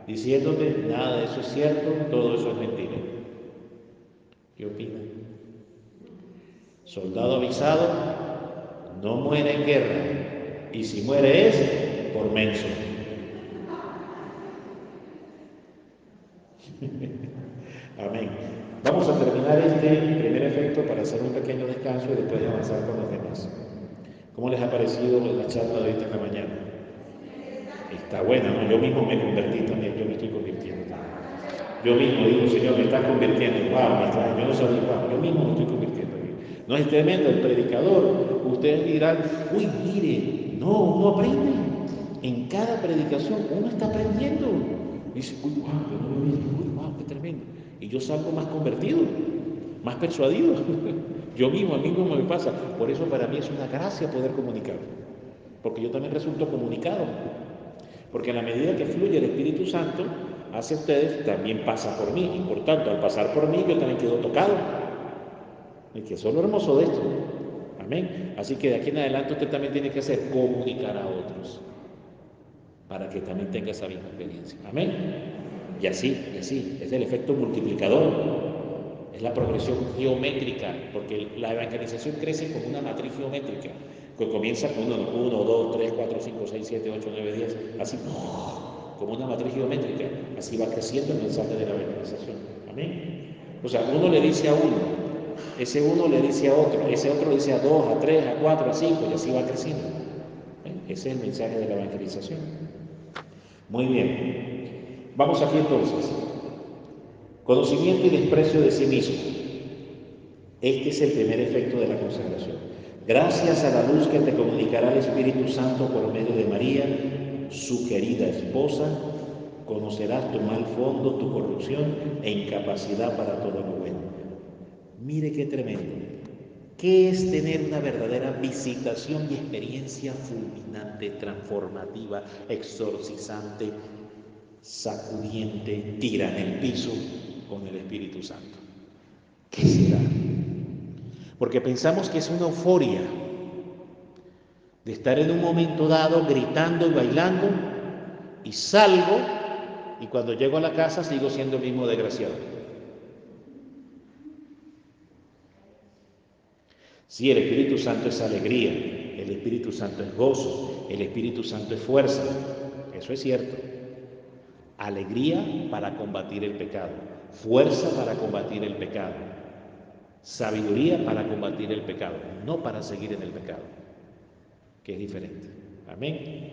diciéndote, nada de eso es cierto, todo eso es mentira. ¿Qué opinas? Soldado avisado no muere en guerra, y si muere es por menso. Amén. Vamos a terminar este primer efecto para hacer un pequeño descanso y después avanzar con los demás. ¿Cómo les ha parecido la charla de ahorita en la mañana? Está buena, ¿no? Yo mismo me convertí también, yo me estoy convirtiendo también. Yo mismo digo, Señor, me estás convirtiendo. Wow, me está, yo no soy igual, yo mismo me estoy convirtiendo. No es tremendo el predicador. Ustedes dirán, uy, mire, no, uno aprende. En cada predicación uno está aprendiendo. Dice, uy, wow, yo no lo vi, uy, wow, qué tremendo. Y yo salgo más convertido, más persuadido. Yo mismo, a mí mismo me pasa. Por eso para mí es una gracia poder comunicar. Porque yo también resulto comunicado. Porque en la medida que fluye el Espíritu Santo hacia ustedes, también pasa por mí. Y por tanto, al pasar por mí, yo también quedo tocado. Y que eso es lo hermoso de esto. Amén. Así que de aquí en adelante usted también tiene que hacer comunicar a otros. Para que también tenga esa misma experiencia. Amén. Y así, es el efecto multiplicador. Es la progresión geométrica, porque la evangelización crece como una matriz geométrica, que comienza con 1, 2, 3, 4, 5, 6, 7, 8, 9, 10, así, como una matriz geométrica, así va creciendo el mensaje de la evangelización. Amén. O sea, uno le dice a uno, ese uno le dice a otro, ese otro le dice a 2, a 3, a 4, a 5, y así va creciendo. Ese es el mensaje de la evangelización. Muy bien. Vamos aquí entonces. Conocimiento y desprecio de sí mismo. Este es el primer efecto de la consagración. Gracias a la luz que te comunicará el Espíritu Santo por medio de María, su querida esposa, conocerás tu mal fondo, tu corrupción e incapacidad para todo lo bueno. Mire qué tremendo. ¿Qué es tener una verdadera visitación y experiencia fulminante, transformativa, exorcizante, sacudiente, tira en el piso con el Espíritu Santo? ¿Qué será? Porque pensamos que es una euforia de estar en un momento dado gritando y bailando y salgo y cuando llego a la casa sigo siendo el mismo desgraciado. Sí, el Espíritu Santo es alegría, el Espíritu Santo es gozo, el Espíritu Santo es fuerza, eso es cierto. Alegría para combatir el pecado, fuerza para combatir el pecado, sabiduría para combatir el pecado, no para seguir en el pecado, que es diferente. Amén.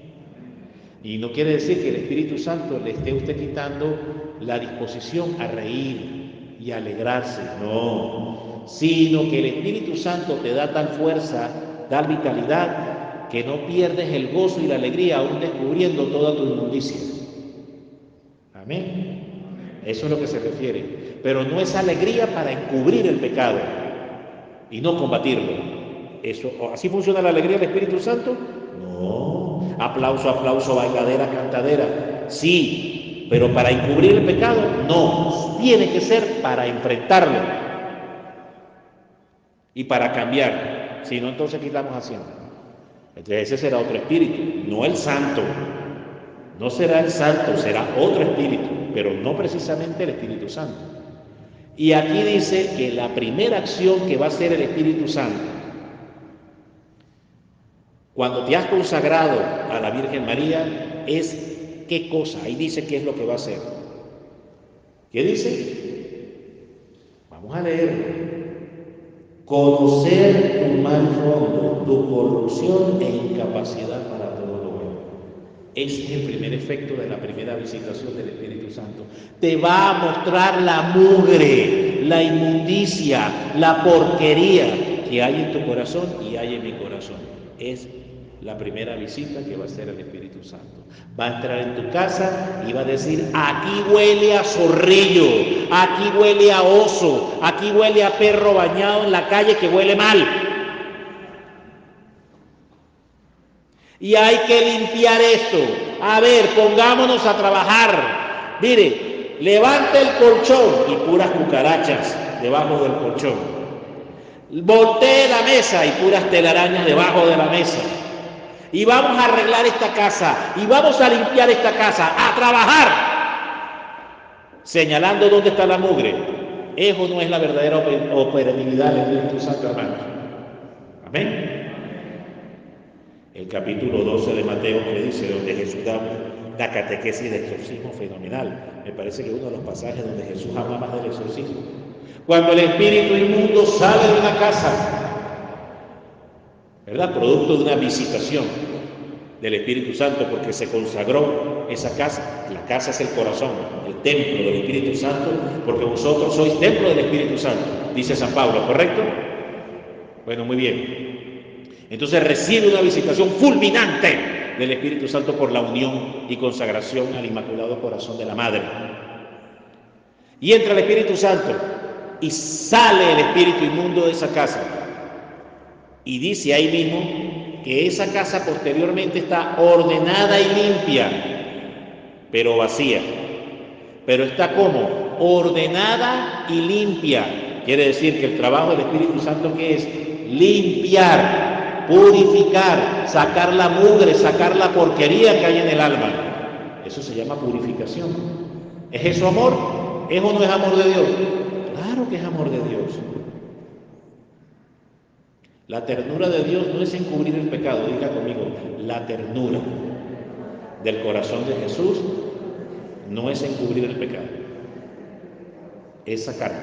Y no quiere decir que el Espíritu Santo le esté a usted quitando la disposición a reír y a alegrarse, no, sino que el Espíritu Santo te da tal fuerza, tal vitalidad, que no pierdes el gozo y la alegría aún descubriendo toda tu inmundicia. Amén. Eso es lo que se refiere. Pero no es alegría para encubrir el pecado y no combatirlo. Eso, ¿así funciona la alegría del Espíritu Santo? No. Aplauso, aplauso, bailadera, cantadera. Sí, pero para encubrir el pecado, no. Tiene que ser para enfrentarlo y para cambiar. Si no, entonces, ¿qué estamos haciendo? Entonces ese será otro espíritu, no el santo. No será el santo, será otro espíritu, pero no precisamente el Espíritu Santo. Y aquí dice que la primera acción que va a hacer el Espíritu Santo, cuando te has consagrado a la Virgen María, es ¿qué cosa? Ahí dice qué es lo que va a hacer. ¿Qué dice? Vamos a leerlo. Conocer tu mal fondo, tu corrupción e incapacidad para todo lo bueno. Ese es el primer efecto de la primera visitación del Espíritu Santo. Te va a mostrar la mugre, la inmundicia, la porquería que hay en tu corazón y hay en mi corazón. Es la primera visita que va a hacer el Espíritu Santo. Va a entrar en tu casa y va a decir, aquí huele a zorrillo, aquí huele a oso, aquí huele a perro bañado en la calle que huele mal. Y hay que limpiar esto. A ver, pongámonos a trabajar. Mire, levante el colchón y puras cucarachas debajo del colchón. Voltee la mesa y puras telarañas debajo de la mesa. Y vamos a arreglar esta casa y vamos a limpiar esta casa, a trabajar, señalando dónde está la mugre. Eso no es la verdadera operatividad del Espíritu Santo, hermanos. Amén. El capítulo 12 de Mateo que dice, donde Jesús da una catequesis de exorcismo fenomenal. Me parece que uno de los pasajes donde Jesús habla más del exorcismo. Cuando el espíritu inmundo sale de una casa, ¿verdad? Producto de una visitación del Espíritu Santo, porque se consagró esa casa. La casa es el corazón, el templo del Espíritu Santo, porque vosotros sois templo del Espíritu Santo, dice San Pablo, ¿correcto? Bueno, muy bien. Entonces recibe una visitación fulminante del Espíritu Santo por la unión y consagración al Inmaculado Corazón de la Madre. Y entra el Espíritu Santo y sale el espíritu inmundo de esa casa. Y dice ahí mismo que esa casa posteriormente está ordenada y limpia, pero vacía. Pero está como ordenada y limpia. Quiere decir que el trabajo del Espíritu Santo, ¿qué es? Limpiar, purificar, sacar la mugre, sacar la porquería que hay en el alma. Eso se llama purificación. ¿Es eso amor? ¿Es o no es amor de Dios? Claro que es amor de Dios. La ternura de Dios no es encubrir el pecado, diga conmigo, la ternura del corazón de Jesús no es encubrir el pecado, es sacarlo.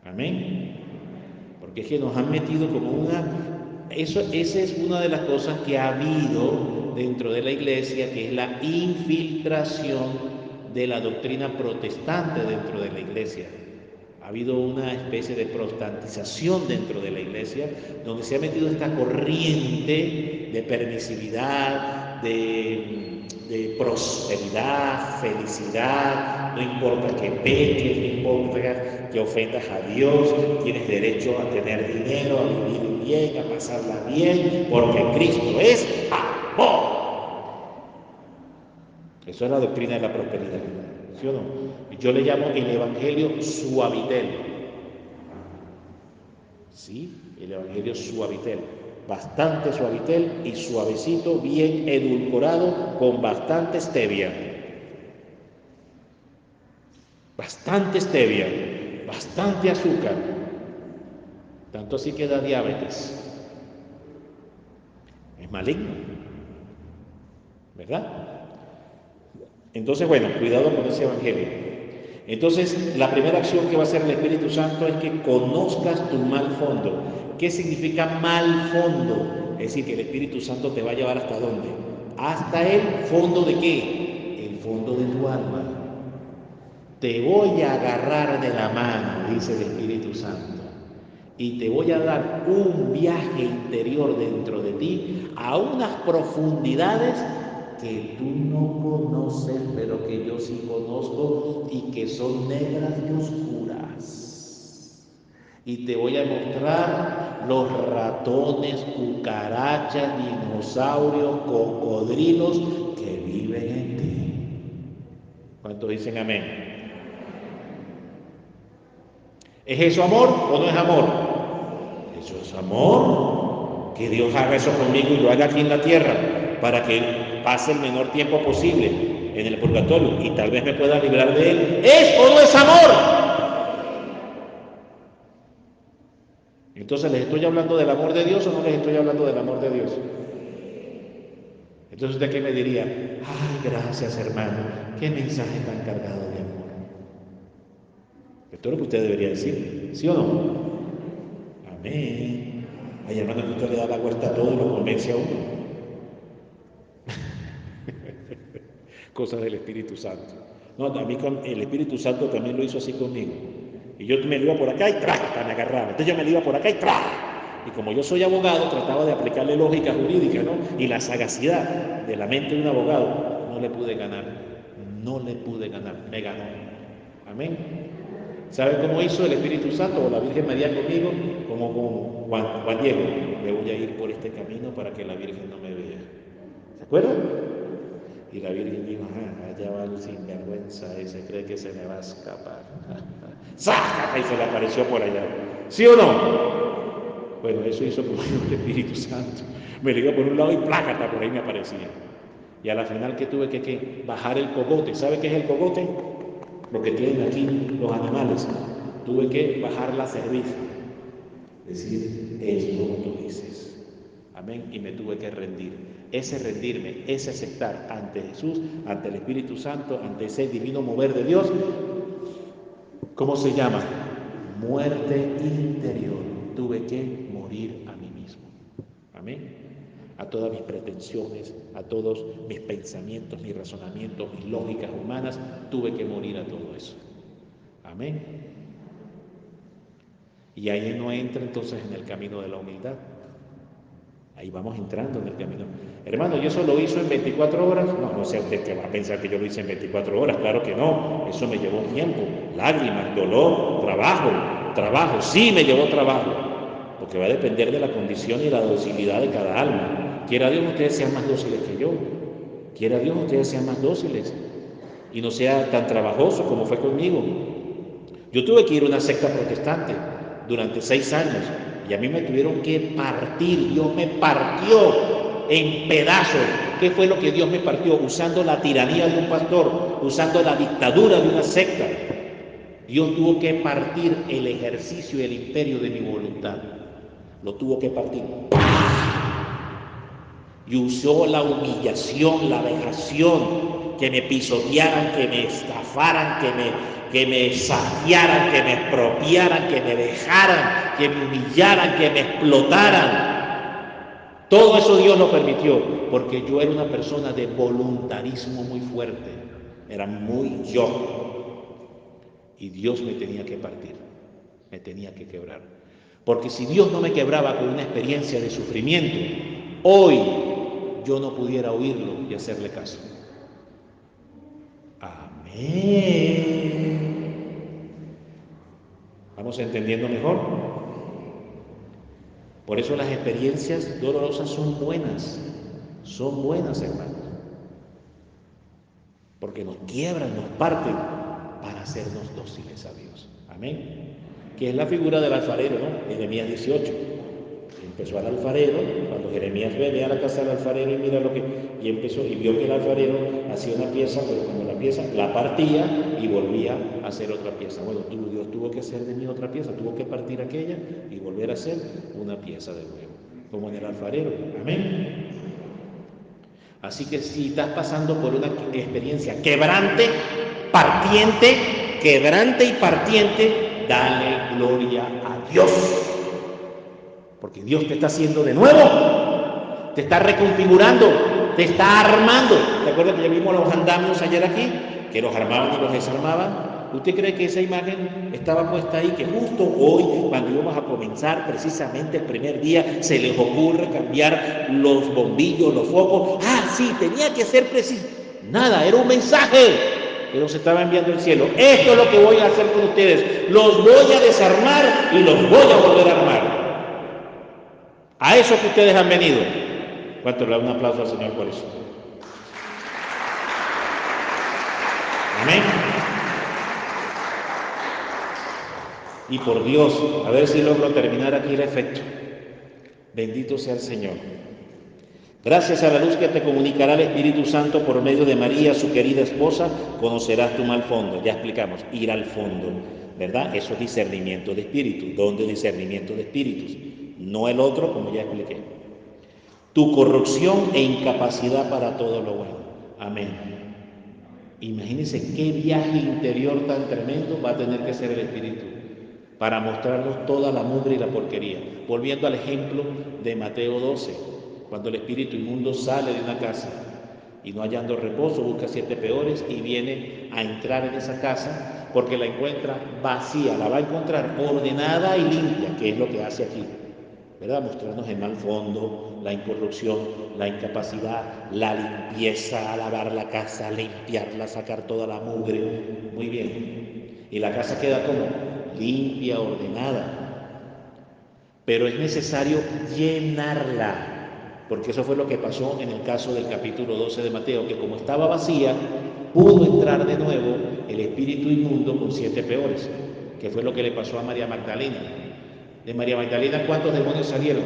Amén. Porque es que nos han metido como una esa es una de las cosas que ha habido dentro de la iglesia, que es la infiltración de la doctrina protestante dentro de la iglesia. Ha habido una especie de protestantización dentro de la iglesia, donde se ha metido esta corriente de permisividad, de prosperidad, felicidad, no importa que peques, no importa que ofendas a Dios, tienes derecho a tener dinero, a vivir bien, a pasarla bien, porque Cristo es amor. Eso es la doctrina de la prosperidad, ¿sí o no? Yo le llamo el evangelio suavitel. ¿Sí? El evangelio suavitel. Bastante suavitel y suavecito, bien edulcorado, con bastante stevia. Bastante stevia, bastante azúcar. Tanto así que da diabetes. Es maligno, ¿verdad? Entonces, bueno, cuidado con ese evangelio. Entonces, la primera acción que va a hacer el Espíritu Santo es que conozcas tu mal fondo. ¿Qué significa mal fondo? Es decir, que el Espíritu Santo te va a llevar ¿hasta dónde? Hasta el fondo de ¿qué? El fondo de tu alma. Te voy a agarrar de la mano, dice el Espíritu Santo, y te voy a dar un viaje interior dentro de ti a unas profundidades que tú no conoces, pero que yo sí conozco y que son negras y oscuras. Y te voy a mostrar los ratones, cucarachas, dinosaurios, cocodrilos que viven en ti. ¿Cuántos dicen amén? ¿Es eso amor o no es amor? Eso es amor. Que Dios haga eso conmigo y lo haga aquí en la tierra para que pase el menor tiempo posible en el purgatorio y tal vez me pueda librar de él. ¿Es o no es amor? Entonces, ¿les estoy hablando del amor de Dios o no les estoy hablando del amor de Dios? Entonces, ¿usted qué me diría? Ay, gracias, hermano. Qué mensaje tan cargado de amor. Esto es lo que usted debería decir, ¿sí o no? Amén. Ay, hermano, que usted le da la vuelta a todo y lo convence a uno. Cosas del Espíritu Santo. No, a mí el Espíritu Santo también lo hizo así conmigo. Y yo me lo iba por acá y ¡tra! Me agarraba. Entonces yo me lo iba por acá y ¡tra! Y como yo soy abogado, trataba de aplicarle lógica jurídica, ¿no? Y la sagacidad de la mente de un abogado, no le pude ganar. No le pude ganar. Me ganó. Amén. ¿Sabe cómo hizo el Espíritu Santo o la Virgen María conmigo? Como con Juan Diego. Me voy a ir por este camino para que la Virgen no me vea. ¿Se acuerdan? Y la Virgen dijo, allá va el sinvergüenza ese, cree que se me va a escapar. ¡Sácate! Y se le apareció por allá. ¿Sí o no? Bueno, eso hizo conmigo el Espíritu Santo. Me lo iba por un lado y plácata, por ahí me aparecía. Y a la final que tuve que bajar el cogote. ¿Sabe qué es el cogote? Lo que tienen aquí los animales. Tuve que bajar la cerviz. Decir, es como tú dices. Amén. Y me tuve que rendir. Ese rendirme, ese aceptar ante Jesús, ante el Espíritu Santo, ante ese divino mover de Dios, ¿cómo se llama? Muerte interior. Tuve que morir a mí mismo. Amén. A todas mis pretensiones, a todos mis pensamientos, mis razonamientos, mis lógicas humanas, tuve que morir a todo eso. Amén. Y ahí no entra entonces en el camino de la humildad. Ahí vamos entrando en el camino. Hermano, ¿y eso lo hizo en 24 horas? No, no sé usted que va a pensar que yo lo hice en 24 horas. Claro que no. Eso me llevó tiempo, lágrimas, dolor, trabajo. Sí me llevó trabajo. Porque va a depender de la condición y la docilidad de cada alma. Quiera Dios ustedes sean más dóciles que yo. Quiera Dios ustedes sean más dóciles. Y no sea tan trabajoso como fue conmigo. Yo tuve que ir a una secta protestante durante 6 años. Y a mí me tuvieron que partir, Dios me partió en pedazos. ¿Qué fue lo que Dios me partió? Usando la tiranía de un pastor, usando la dictadura de una secta. Dios tuvo que partir el ejercicio y el imperio de mi voluntad. Lo tuvo que partir. Y usó la humillación, la vejación, que me pisotearan, que me estafaran, que me saquearan, que me expropiaran, que me dejaran, que me humillaran, que me explotaran. Todo eso Dios lo permitió, porque yo era una persona de voluntarismo muy fuerte, era muy yo, y Dios me tenía que partir, me tenía que quebrar. Porque si Dios no me quebraba con una experiencia de sufrimiento, hoy yo no pudiera oírlo y hacerle caso. Amén. ¿Vamos entendiendo mejor? Por eso las experiencias dolorosas son buenas, hermanos, porque nos quiebran, nos parten para hacernos dóciles a Dios. Amén. Que es la figura del alfarero, ¿no? Jeremías 18. Empezó al alfarero, cuando Jeremías ve a la casa del alfarero y mira lo que, y empezó y vio que el alfarero hacía una pieza, pero como la pieza la partía y volvía a hacer otra pieza. Bueno, Dios tuvo que hacer de mí otra pieza, tuvo que partir aquella y volver a hacer una pieza de nuevo, como en el alfarero. Amén. Así que si estás pasando por una experiencia quebrante y partiente, dale gloria a Dios. Porque Dios te está haciendo de nuevo, te está reconfigurando, te está armando. ¿Te acuerdas que ya vimos los andamios ayer aquí? Que los armaban y los desarmaban. ¿Usted cree que esa imagen estaba puesta ahí? Que justo hoy, cuando íbamos a comenzar precisamente el primer día, se les ocurre cambiar los bombillos, los focos. Ah, sí, tenía que ser preciso. Nada, era un mensaje que nos estaba enviando el cielo. Esto es lo que voy a hacer con ustedes. Los voy a desarmar y los voy a volver a armar. A eso que ustedes han venido. ¿Cuánto le da un aplauso al Señor por eso? Amén. Y por Dios, a ver si logro terminar aquí el efecto. Bendito sea el Señor. Gracias a la luz que te comunicará el Espíritu Santo por medio de María, su querida esposa, conocerás tu mal fondo. Ya explicamos, ir al fondo, ¿verdad? Eso es discernimiento de espíritu, don de discernimiento de espíritus, no el otro, como ya expliqué. Tu corrupción e incapacidad para todo lo bueno. Amén. Imagínense qué viaje interior tan tremendo va a tener que ser el Espíritu para mostrarnos toda la mugre y la porquería. Volviendo al ejemplo de Mateo 12, cuando el espíritu inmundo sale de una casa y no hallando reposo, busca 7 peores y viene a entrar en esa casa porque la encuentra vacía, la va a encontrar ordenada y limpia, que es lo que hace aquí, ¿verdad? Mostrarnos el mal fondo, la incorrupción, la incapacidad, la limpieza, lavar la casa, limpiarla, sacar toda la mugre. Muy bien. Y la casa queda como limpia, ordenada. Pero es necesario llenarla, porque eso fue lo que pasó en el caso del capítulo 12 de Mateo, que como estaba vacía, pudo entrar de nuevo el espíritu inmundo con 7 peores, que fue lo que le pasó a María Magdalena. De María Magdalena, ¿cuántos demonios salieron?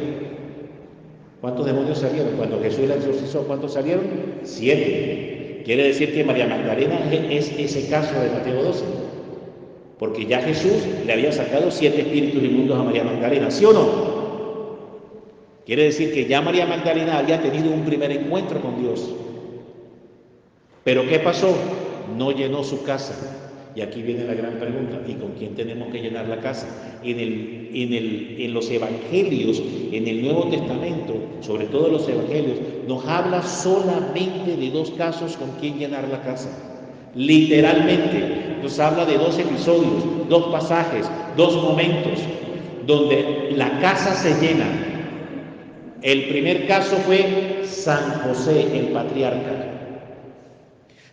¿Cuántos demonios salieron? Cuando Jesús la exorcizó, ¿cuántos salieron? 7. Quiere decir que María Magdalena es ese caso de Mateo 12, porque ya Jesús le había sacado 7 espíritus inmundos a María Magdalena, ¿sí o no? Quiere decir que ya María Magdalena había tenido un primer encuentro con Dios. Pero ¿qué pasó? No llenó su casa. Y aquí viene la gran pregunta, ¿y con quién tenemos que llenar la casa? En los evangelios, en el Nuevo Testamento, sobre todo los evangelios, nos habla solamente de 2 casos con quién llenar la casa. Literalmente, nos habla de 2 episodios, 2 pasajes, 2 momentos, donde la casa se llena. El primer caso fue San José, el patriarca.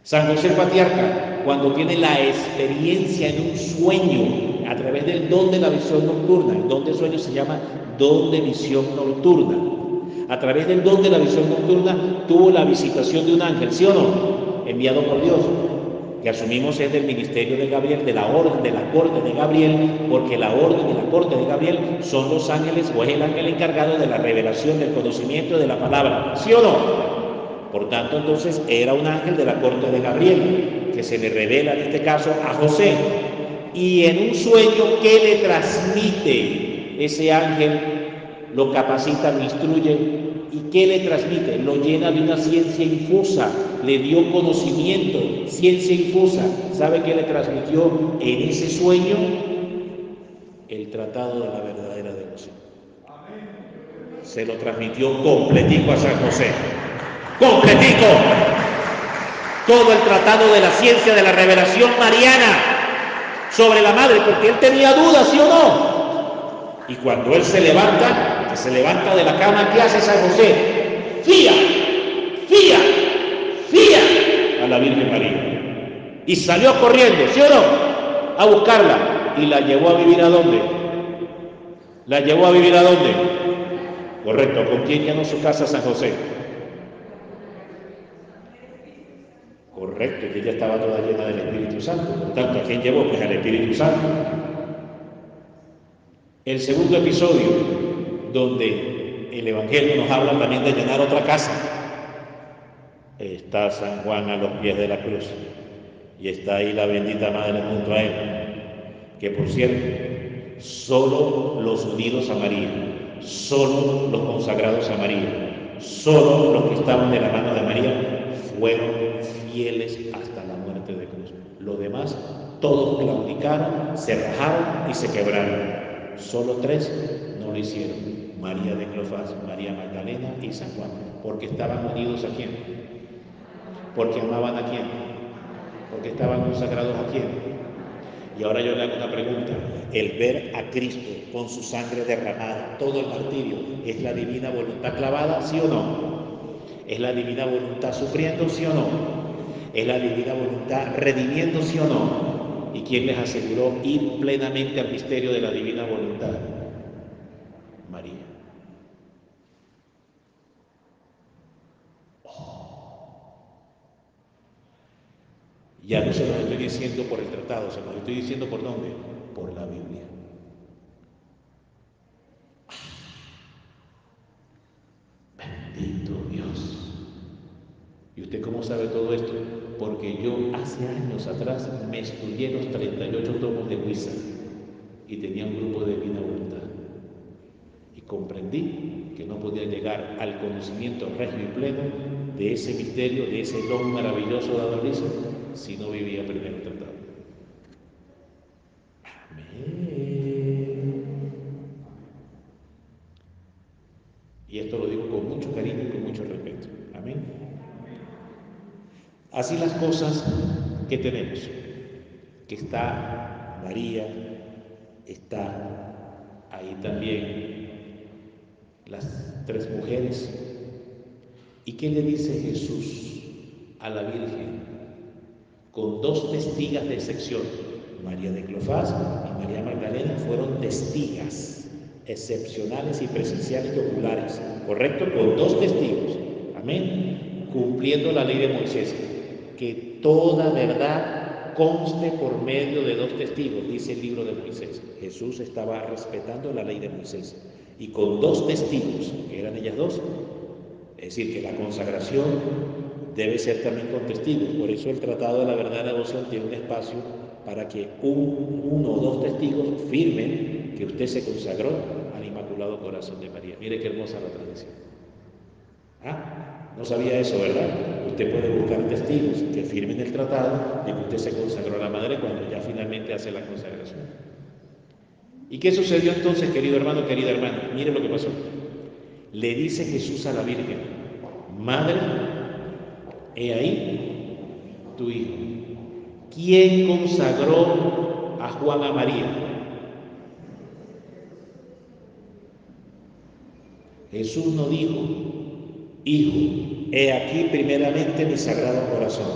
San José el patriarca, cuando tiene la experiencia en un sueño a través del don de la visión nocturna, el don de sueño se llama don de visión nocturna. A través del don de la visión nocturna tuvo la visitación de un ángel, ¿sí o no? Enviado por Dios, que asumimos es del ministerio de Gabriel, de la orden, de la corte de Gabriel, porque la orden y la corte de Gabriel son los ángeles o es el ángel encargado de la revelación, del conocimiento de la palabra, ¿sí o no? Por tanto, entonces, era un ángel de la corte de Gabriel, que se le revela en este caso a José. Y en un sueño, ¿qué le transmite ese ángel? Lo capacita, lo instruye. ¿Y qué le transmite? Lo llena de una ciencia infusa, le dio conocimiento, ciencia infusa. ¿Sabe qué le transmitió en ese sueño? El tratado de la verdadera devoción. se lo transmitió completico a San José. ¡Completico! Todo el tratado de la ciencia de la revelación mariana sobre la madre, porque él tenía dudas, ¿sí o no? Y cuando él se levanta, que se levanta de la cama, ¿qué hace San José? Fía a la Virgen María. Y salió corriendo, ¿sí o no? A buscarla. ¿Y la llevó a vivir a dónde? ¿La llevó a vivir a dónde? Correcto. ¿Con quién llenó su casa San José? Correcto, que ella estaba toda llena del Espíritu Santo. Por tanto, ¿a quién llevó? Pues al Espíritu Santo. El segundo episodio, donde el Evangelio nos habla también de llenar otra casa, está San Juan a los pies de la cruz y está ahí la bendita Madre junto a él, que por cierto, solo los unidos a María, solo los consagrados a María, solo los que estaban de la mano de María fueron fieles hasta la muerte de cruz. Los demás, todos claudicaron, se rajaron y se quebraron. Solo 3 no lo hicieron: María de Cleofás, María Magdalena y San Juan. ¿Porque estaban unidos a quién? ¿Porque amaban a quién? ¿Porque estaban consagrados a quién? Y ahora yo le hago una pregunta: el ver a Cristo con su sangre derramada, todo el martirio, ¿es la divina voluntad clavada, sí o no? ¿Es la divina voluntad sufriendo, sí o no? ¿Es la divina voluntad redimiendo, sí o no? ¿Y quién les aseguró ir plenamente al misterio de la divina voluntad? María. Ya no se los estoy diciendo por el tratado, se los estoy diciendo por dónde, por la Biblia. Bendito Dios. ¿Y usted cómo sabe todo esto? Porque yo hace años atrás me estudié los 38 tomos de Huiza y tenía un grupo de divina voluntad. Y comprendí que no podía llegar al conocimiento regio y pleno de ese misterio, de ese don maravilloso dado a Luisa, si no vivía primero el tratado. Amén. Y esto lo digo con mucho cariño y con mucho respeto. Amén. Así las cosas que tenemos, que está María, está ahí también las 3 mujeres. ¿Y qué le dice Jesús a la Virgen? Con 2 testigas de excepción, María de Cleofás y María Magdalena, fueron testigas excepcionales y presenciales y oculares, ¿correcto? Con 2 testigos, amén, cumpliendo la ley de Moisés, que toda verdad conste por medio de 2 testigos, dice el libro de Moisés. Jesús estaba respetando la ley de Moisés, y con 2 testigos, que eran ellas 2, es decir, que la consagración debe ser también con testigos. Por eso el Tratado de la Verdadera Devoción tiene un espacio para que uno o 2 testigos firmen que usted se consagró al Inmaculado Corazón de María. Mire qué hermosa la tradición. No sabía eso, ¿verdad? Usted puede buscar testigos que firmen el tratado de que usted se consagró a la Madre cuando ya finalmente hace la consagración. ¿Y qué sucedió entonces, querido hermano, querida hermana? Mire lo que pasó. Le dice Jesús a la Virgen: Madre, he ahí tu hijo. ¿Quién consagró a Juan a María? Jesús no dijo: Hijo, he aquí primeramente mi sagrado corazón.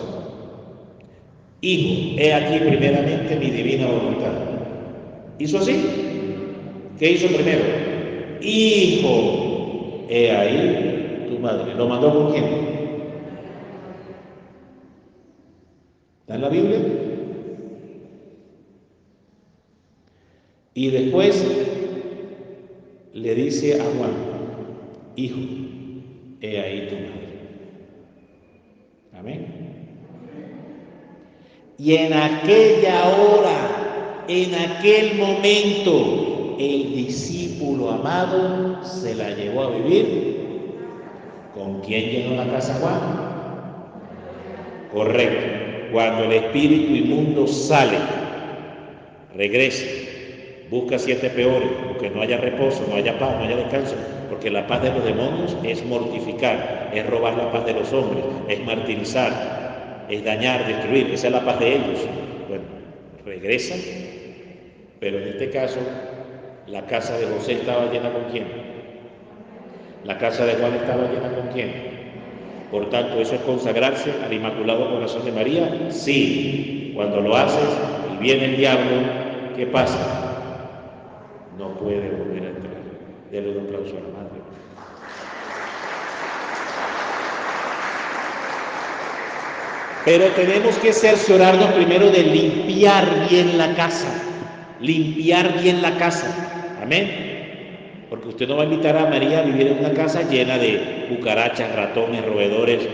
Hijo, he aquí primeramente mi divina voluntad. ¿Hizo así? ¿Qué hizo primero? Hijo, he ahí tu madre. ¿Lo mandó con quién? ¿Está en la Biblia? Y después le dice a Juan: Hijo, he ahí tu madre. Amén. Y en aquella hora, en aquel momento, el discípulo amado se la llevó a vivir. ¿Con quién llenó la casa Juan? Correcto. Cuando el espíritu inmundo sale, regresa, busca 7 peores, porque no haya reposo, no haya paz, no haya descanso, porque la paz de los demonios es mortificar, es robar la paz de los hombres, es martirizar, es dañar, destruir, esa es la paz de ellos. Bueno, regresan, pero en este caso, la casa de José estaba llena ¿con quién? La casa de Juan estaba llena ¿con quién? Por tanto, ¿eso es consagrarse al Inmaculado Corazón de María? Sí. Cuando lo haces y viene el diablo, ¿qué pasa? No puede volver a entrar. Denle un aplauso a la madre. Pero tenemos que cerciorarnos primero de limpiar bien la casa. Limpiar bien la casa. Amén. Porque usted no va a invitar a María a vivir en una casa llena de cucarachas, ratones, roedores,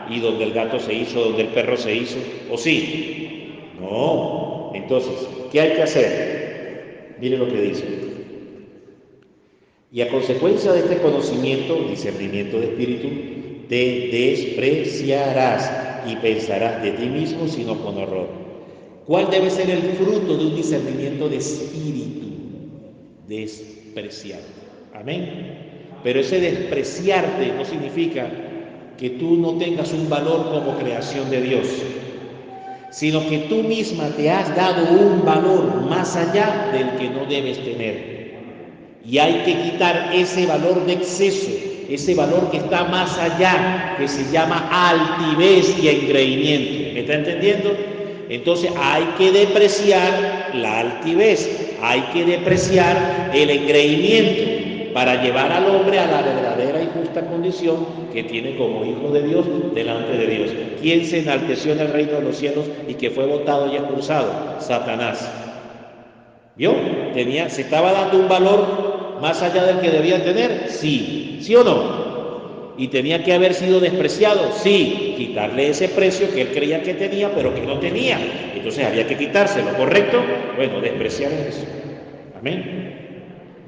y donde el gato se hizo, donde el perro se hizo, ¿o sí? No. Entonces, ¿qué hay que hacer? Mire lo que dice. Y a consecuencia de este conocimiento, discernimiento de espíritu, te despreciarás y pensarás de ti mismo, sino con horror. ¿Cuál debe ser el fruto de un discernimiento de espíritu? Despreciarte. Amén. Pero ese despreciarte no significa que tú no tengas un valor como creación de Dios, sino que tú misma te has dado un valor más allá del que no debes tener. Y hay que quitar ese valor de exceso, ese valor que está más allá, que se llama altivez y engreimiento. ¿Me está entendiendo? Entonces hay que depreciar la altivez, hay que depreciar el engreimiento para llevar al hombre a la verdadera y justa condición que tiene como hijo de Dios delante de Dios. ¿Quién se enalteció en el reino de los cielos y que fue botado y expulsado? Satanás. ¿Vio? Se estaba dando un valor más allá del que debía tener, sí, ¿sí o no? Y tenía que haber sido despreciado, sí, quitarle ese precio que él creía que tenía, pero que no tenía. Entonces había que quitárselo, ¿correcto? Bueno, despreciar es eso. Amén.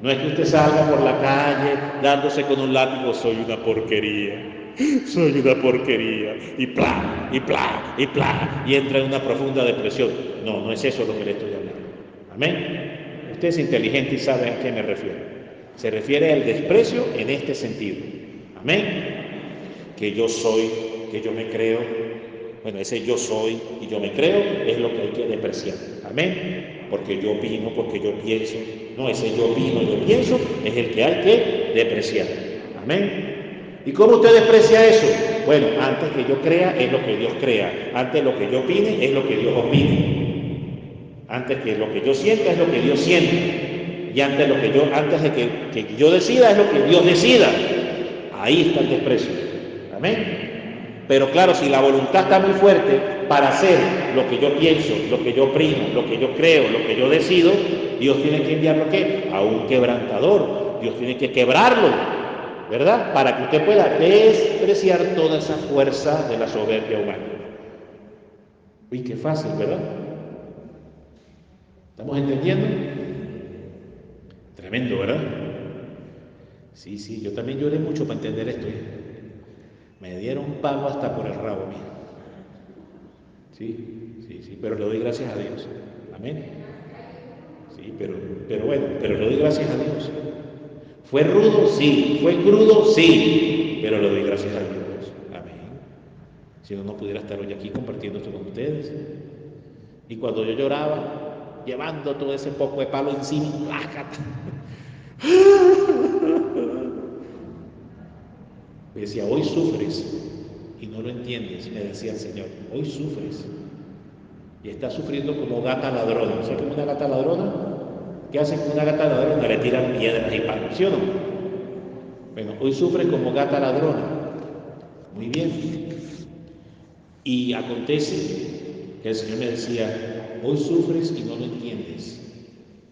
No es que usted salga por la calle dándose con un látigo, soy una porquería, soy una porquería, y plá, y plá, y plá, y entra en una profunda depresión. No, no es eso lo que le estoy hablando. Amén. Usted es inteligente y sabe a qué me refiero. Se refiere al desprecio en este sentido. Amén. Que yo soy, que yo me creo. Bueno, ese yo soy y yo me creo es lo que hay que despreciar. Amén. Porque yo opino, porque yo pienso. No, ese yo opino, yo pienso es el que hay que despreciar. Amén. ¿Y cómo usted desprecia eso? Bueno, antes que yo crea es lo que Dios crea. Antes lo que yo opine es lo que Dios opine. Antes que lo que yo sienta es lo que Dios siente. Y antes de que yo decida es lo que Dios decida. Ahí está el desprecio. Amén. Pero claro, si la voluntad está muy fuerte para hacer lo que yo pienso, lo que yo opino, lo que yo creo, lo que yo decido, Dios tiene que enviarlo ¿qué? A un quebrantador. Dios tiene que quebrarlo, ¿verdad? Para que usted pueda despreciar toda esa fuerza de la soberbia humana. Uy, qué fácil, ¿verdad? ¿Estamos entendiendo? Tremendo, ¿verdad? Sí, yo también lloré mucho para entender esto. Me dieron palo hasta por el rabo mío. Sí, pero le doy gracias a Dios. Amén. Sí, pero bueno, pero le doy gracias a Dios. ¿Fue rudo? Sí. ¿Fue crudo? Sí. Pero le doy gracias a Dios. Amén. Si no, no pudiera estar hoy aquí compartiendo esto con ustedes. Y cuando yo lloraba, llevando todo ese poco de palo encima, me decía, hoy sufres y no lo entiendes, me decía el Señor, hoy sufres y estás sufriendo como gata ladrona. ¿Sabes cómo una gata ladrona? ¿Qué hacen con una gata ladrona? Le tiran piedras y palos, ¿sí o no? Bueno, hoy sufres como gata ladrona. Muy bien. Y acontece que el Señor me decía, hoy sufres y no lo entiendes,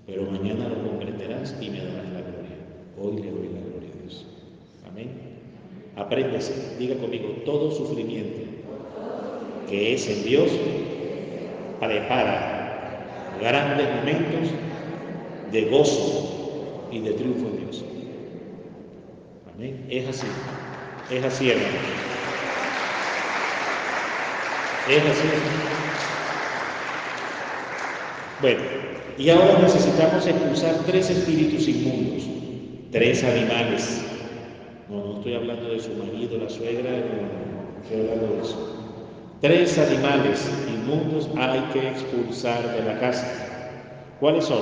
pero mañana lo comprenderás y me darás la gloria. Hoy le doy la gloria a Dios. Amén. Apréndase, diga conmigo, todo sufrimiento que es en Dios prepara grandes momentos de gozo y de triunfo en Dios. Amén. Es así, hermano. Es así. Bueno. Y ahora necesitamos expulsar 3 espíritus inmundos, 3 animales. No estoy hablando de su marido, la suegra, no estoy hablando de eso. 3 animales inmundos hay que expulsar de la casa. ¿Cuáles son?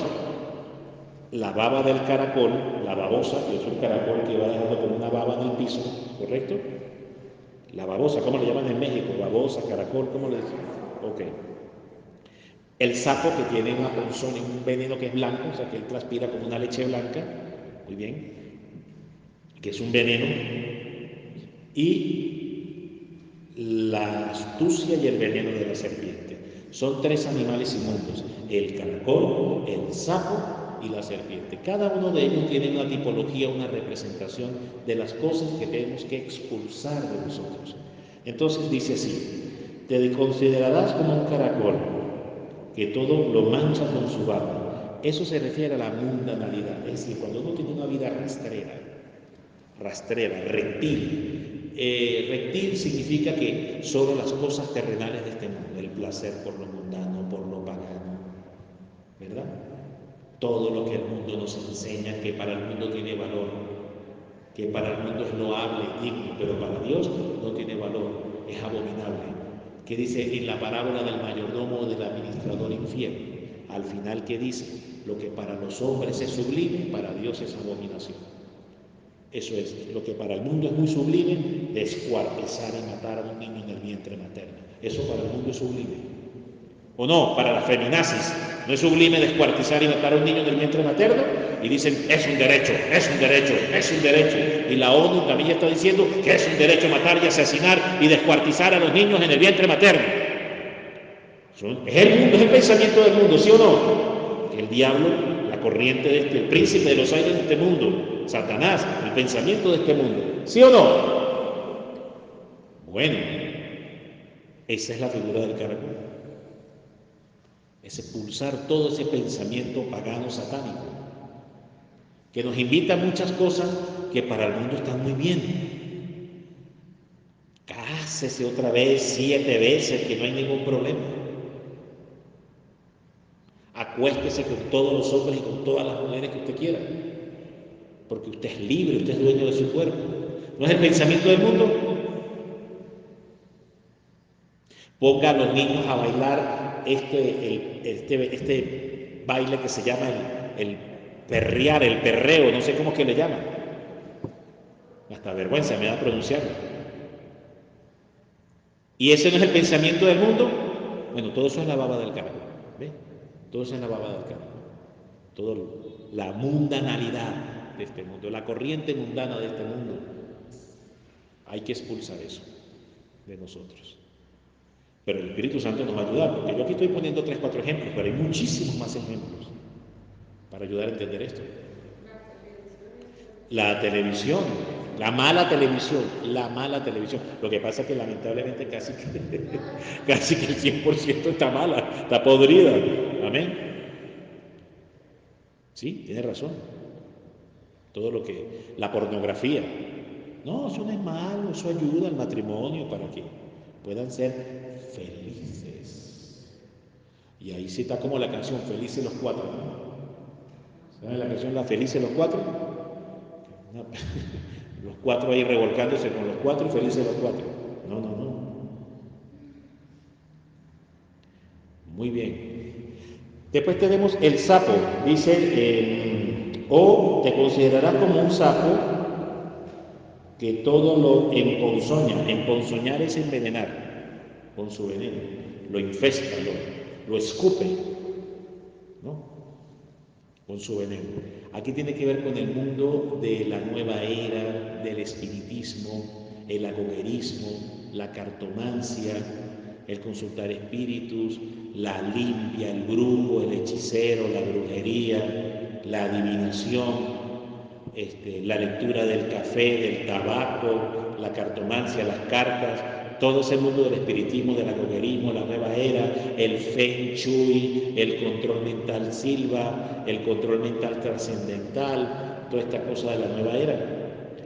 La baba del caracol, la babosa, que es un caracol que va dejando como una baba en el piso, ¿correcto? La babosa, ¿cómo le llaman en México? Babosa, caracol, ¿cómo le dicen? Ok. El sapo, que tiene una ponzoña, un veneno que es blanco, o sea que él transpira como una leche blanca, muy bien, que es un veneno. Y la astucia y el veneno de la serpiente. Son 3 animales inmundos: el caracol, el sapo y la serpiente. Cada uno de ellos tiene una tipología, una representación de las cosas que tenemos que expulsar de nosotros. Entonces dice así: te considerarás como un caracol que todo lo mancha con su baba. Eso se refiere a la mundanalidad, es decir, cuando uno tiene una vida rastrera, reptil. Reptil significa que solo las cosas terrenales de este mundo, el placer por lo mundano, por lo pagano, ¿verdad? Todo lo que el mundo nos enseña que para el mundo tiene valor, que para el mundo es loable, digno, pero para Dios no tiene valor, es abominable. ¿Qué dice en la parábola del mayordomo o del administrador infiel? Al final, ¿qué dice? Lo que para los hombres es sublime, para Dios es abominación. Eso es, lo que para el mundo es muy sublime, descuartizar y matar a un niño en el vientre materno. Eso para el mundo es sublime. ¿O no? Para las feminazis, ¿no es sublime descuartizar y matar a un niño en el vientre materno? Y dicen, es un derecho, es un derecho, es un derecho. Y la ONU también está diciendo que es un derecho matar y asesinar y descuartizar a los niños en el vientre materno. Es el mundo, es el pensamiento del mundo, ¿sí o no? El diablo, la corriente de el príncipe de los aires de este mundo, Satanás, el pensamiento de este mundo, ¿sí o no? Bueno, esa es la figura del caracol. Es expulsar todo ese pensamiento pagano satánico, que nos invita a muchas cosas que para el mundo están muy bien. Cásese otra vez 7 veces, que no hay ningún problema. Acuéstese con todos los hombres y con todas las mujeres que usted quiera, porque usted es libre, usted es dueño de su cuerpo. ¿No es el pensamiento del mundo? Ponga a los niños a bailar este baile que se llama el perrear, el perreo, no sé cómo es que le llaman. Hasta vergüenza me da pronunciarlo. ¿Y ese no es el pensamiento del mundo? Bueno, todo eso es la baba del caracol. ¿Ves? Todo eso es la baba del caracol. Todo la mundanalidad de este mundo, la corriente mundana de este mundo. Hay que expulsar eso de nosotros. Pero el Espíritu Santo nos va a ayudar, porque yo aquí estoy poniendo 3, 4 ejemplos, pero hay muchísimos más ejemplos para ayudar a entender esto. La televisión, la mala televisión. Lo que pasa es que lamentablemente casi que el 100% está mala, está podrida. Amén. Sí, tiene razón. Todo lo que, la pornografía. No, eso no es malo, eso ayuda al matrimonio para que puedan ser felices. Y ahí sí está como la canción Felices los 4, ¿no? ¿Saben la canción La Felices los 4? Los 4 ahí revolcándose con los 4 y felices los 4. No. Muy bien. Después tenemos el sapo. Dice, o te considerarás como un sapo que todo lo emponzoña. Emponzoñar es envenenar con su veneno. Lo infesta, lo escupe, ¿no? Con su veneno. Aquí tiene que ver con el mundo de la nueva era, del espiritismo, el agogerismo, la cartomancia, el consultar espíritus, la limpia, el brujo, el hechicero, la brujería, la adivinación, la lectura del café, del tabaco, la cartomancia, las cartas, todo ese mundo del espiritismo, del agogerismo, la nueva era, el feng shui, el control mental silva, el control mental trascendental, toda esta cosa de la nueva era,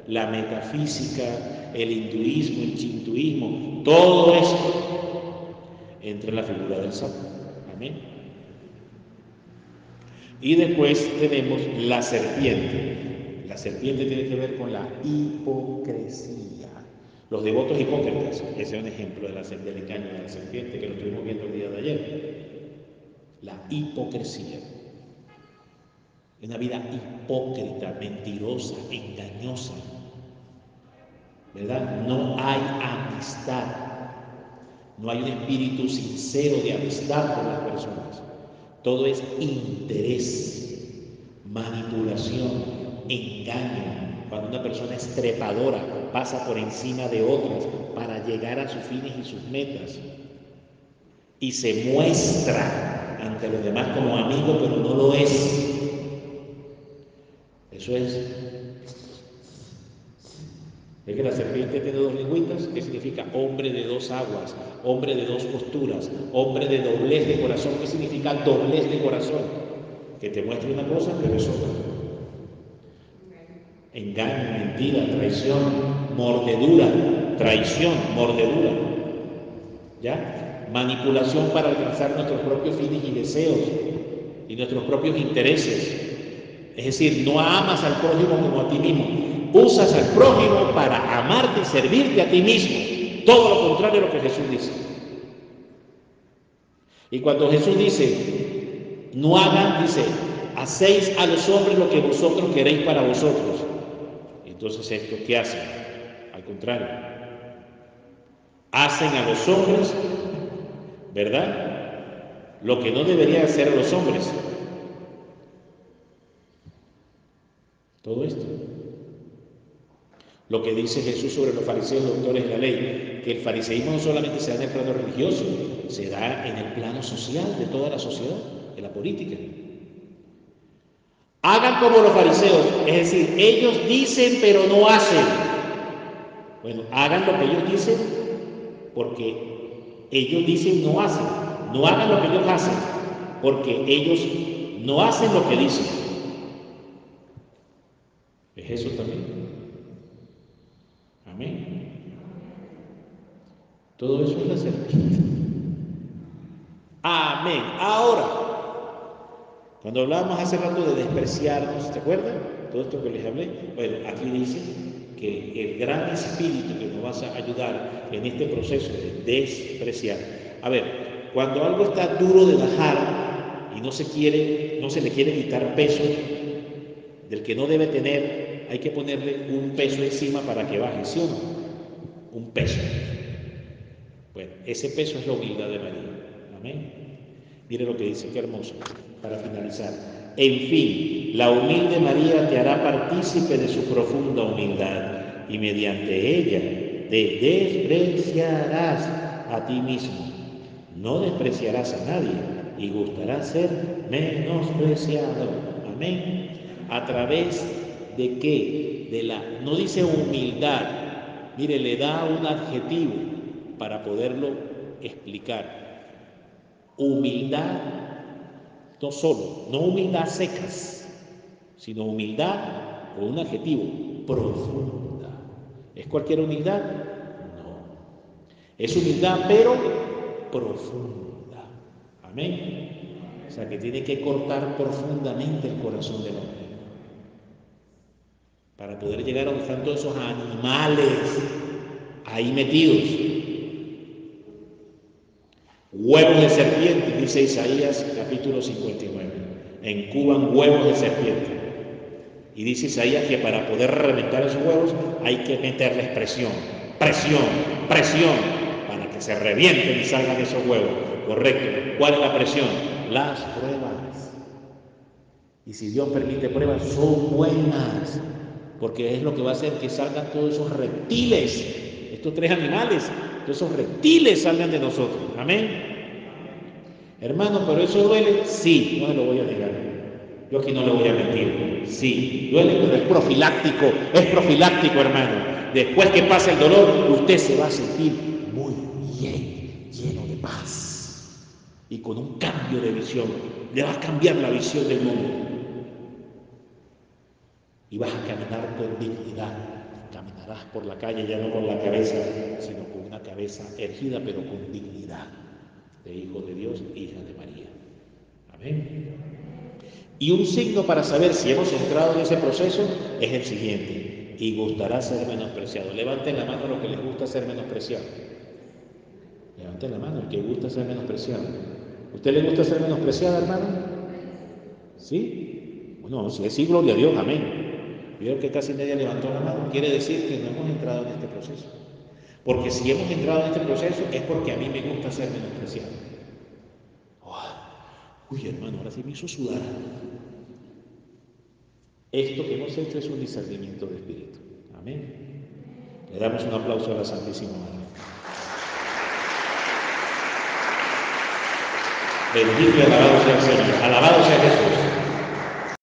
la metafísica, el hinduismo, el shintoísmo, todo eso entra en la figura del sapo. Amén. Y después tenemos la serpiente. La serpiente tiene que ver con la hipocresía. Los devotos hipócritas, ese es un ejemplo del engaño de la serpiente que lo estuvimos viendo el día de ayer. La hipocresía. Una vida hipócrita, mentirosa, engañosa, ¿verdad? No hay amistad, no hay un espíritu sincero de amistad con las personas. Todo es interés, manipulación, engaño. Cuando una persona es trepadora, pasa por encima de otras para llegar a sus fines y sus metas y se muestra ante los demás como amigo, pero no lo es. Eso es. Es que la serpiente tiene dos lengüitas, que significa hombre de dos aguas, hombre de dos posturas, hombre de doblez de corazón. ¿Qué significa doblez de corazón? Que te muestre una cosa, pero es otra. Engaño, mentira, traición, mordedura, traición, mordedura. ¿Ya? Manipulación para alcanzar nuestros propios fines y deseos y nuestros propios intereses. Es decir, no amas al prójimo como a ti mismo. Usas al prójimo para amarte y servirte a ti mismo. Todo lo contrario a lo que Jesús dice. Y cuando Jesús dice, no hagan, dice, hacéis a los hombres lo que vosotros queréis para vosotros. Entonces, ¿esto qué hacen? Al contrario. Hacen a los hombres, ¿verdad? Lo que no debería hacer a los hombres. Todo esto. Lo que dice Jesús sobre los fariseos, doctores de la ley, que el fariseísmo no solamente se da en el plano religioso, se da en el plano social de toda la sociedad, de la política. Hagan como los fariseos, es decir, ellos dicen pero no hacen. Bueno, hagan lo que ellos dicen porque ellos dicen no hacen. No hagan lo que ellos hacen porque ellos no hacen lo que dicen. Es eso también. Amén. Todo eso es la serpiente. Amén. Ahora, cuando hablábamos hace rato de despreciarnos, ¿te acuerdan? Todo esto que les hablé. Bueno, aquí dice que el gran espíritu que nos va a ayudar en este proceso de despreciar. A ver, cuando algo está duro de bajar y no se le quiere quitar peso del que no debe tener, hay que ponerle un peso encima para que baje, ¿sí o no? Un peso. Bueno, ese peso es la humildad de María. Amén. Mire lo que dice, qué hermoso, para finalizar. En fin, la humilde María te hará partícipe de su profunda humildad y mediante ella te despreciarás a ti mismo. No despreciarás a nadie y gustarás ser menospreciado. Amén. ¿A través de qué? No dice humildad. Mire, le da un adjetivo para poderlo explicar. Humildad, no solo, no humildad secas, sino humildad con un adjetivo, profunda. ¿Es cualquier humildad? No. Es humildad, pero profunda. Amén. O sea, que tiene que cortar profundamente el corazón del hombre para poder llegar a donde están todos esos animales ahí metidos. Huevos de serpiente, dice Isaías capítulo 59. Encuban huevos de serpiente. Y dice Isaías que para poder reventar esos huevos hay que meterles presión, para que se revienten y salgan esos huevos. Correcto. ¿Cuál es la presión? Las pruebas. Y si Dios permite pruebas, son buenas, porque es lo que va a hacer que salgan todos esos reptiles, estos tres animales, todos esos reptiles salgan de nosotros. Amén. Hermano, ¿pero eso duele? Sí, no se lo voy a negar. Yo aquí no le voy a mentir. Sí, duele, pero es profiláctico, hermano. Después que pase el dolor, usted se va a sentir muy bien, lleno de paz y con un cambio de visión. Le va a cambiar la visión del mundo. Y vas a caminar con dignidad. Caminarás por la calle ya no con la cabeza, sino con una cabeza erguida, pero con dignidad de hijo de Dios, hija de María. Amén. Y un signo para saber si hemos entrado en ese proceso es el siguiente: y gustará ser menospreciado. Levanten la mano los que les gusta ser menospreciado. Levanten la mano el que gusta ser menospreciado. ¿Usted le gusta ser menospreciada, hermano? ¿Sí? Bueno, si es sí, gloria a Dios, amén. Vieron que casi media levantó la mano. Quiere decir que no hemos entrado en este proceso. Porque si hemos entrado en este proceso es porque a mí me gusta ser menospreciado. Uy, hermano, ahora sí me hizo sudar. Esto que hemos hecho es un discernimiento de espíritu. Amén. Le damos un aplauso a la Santísima Madre. Bendito y alabado sea el Señor. Alabado sea Jesús.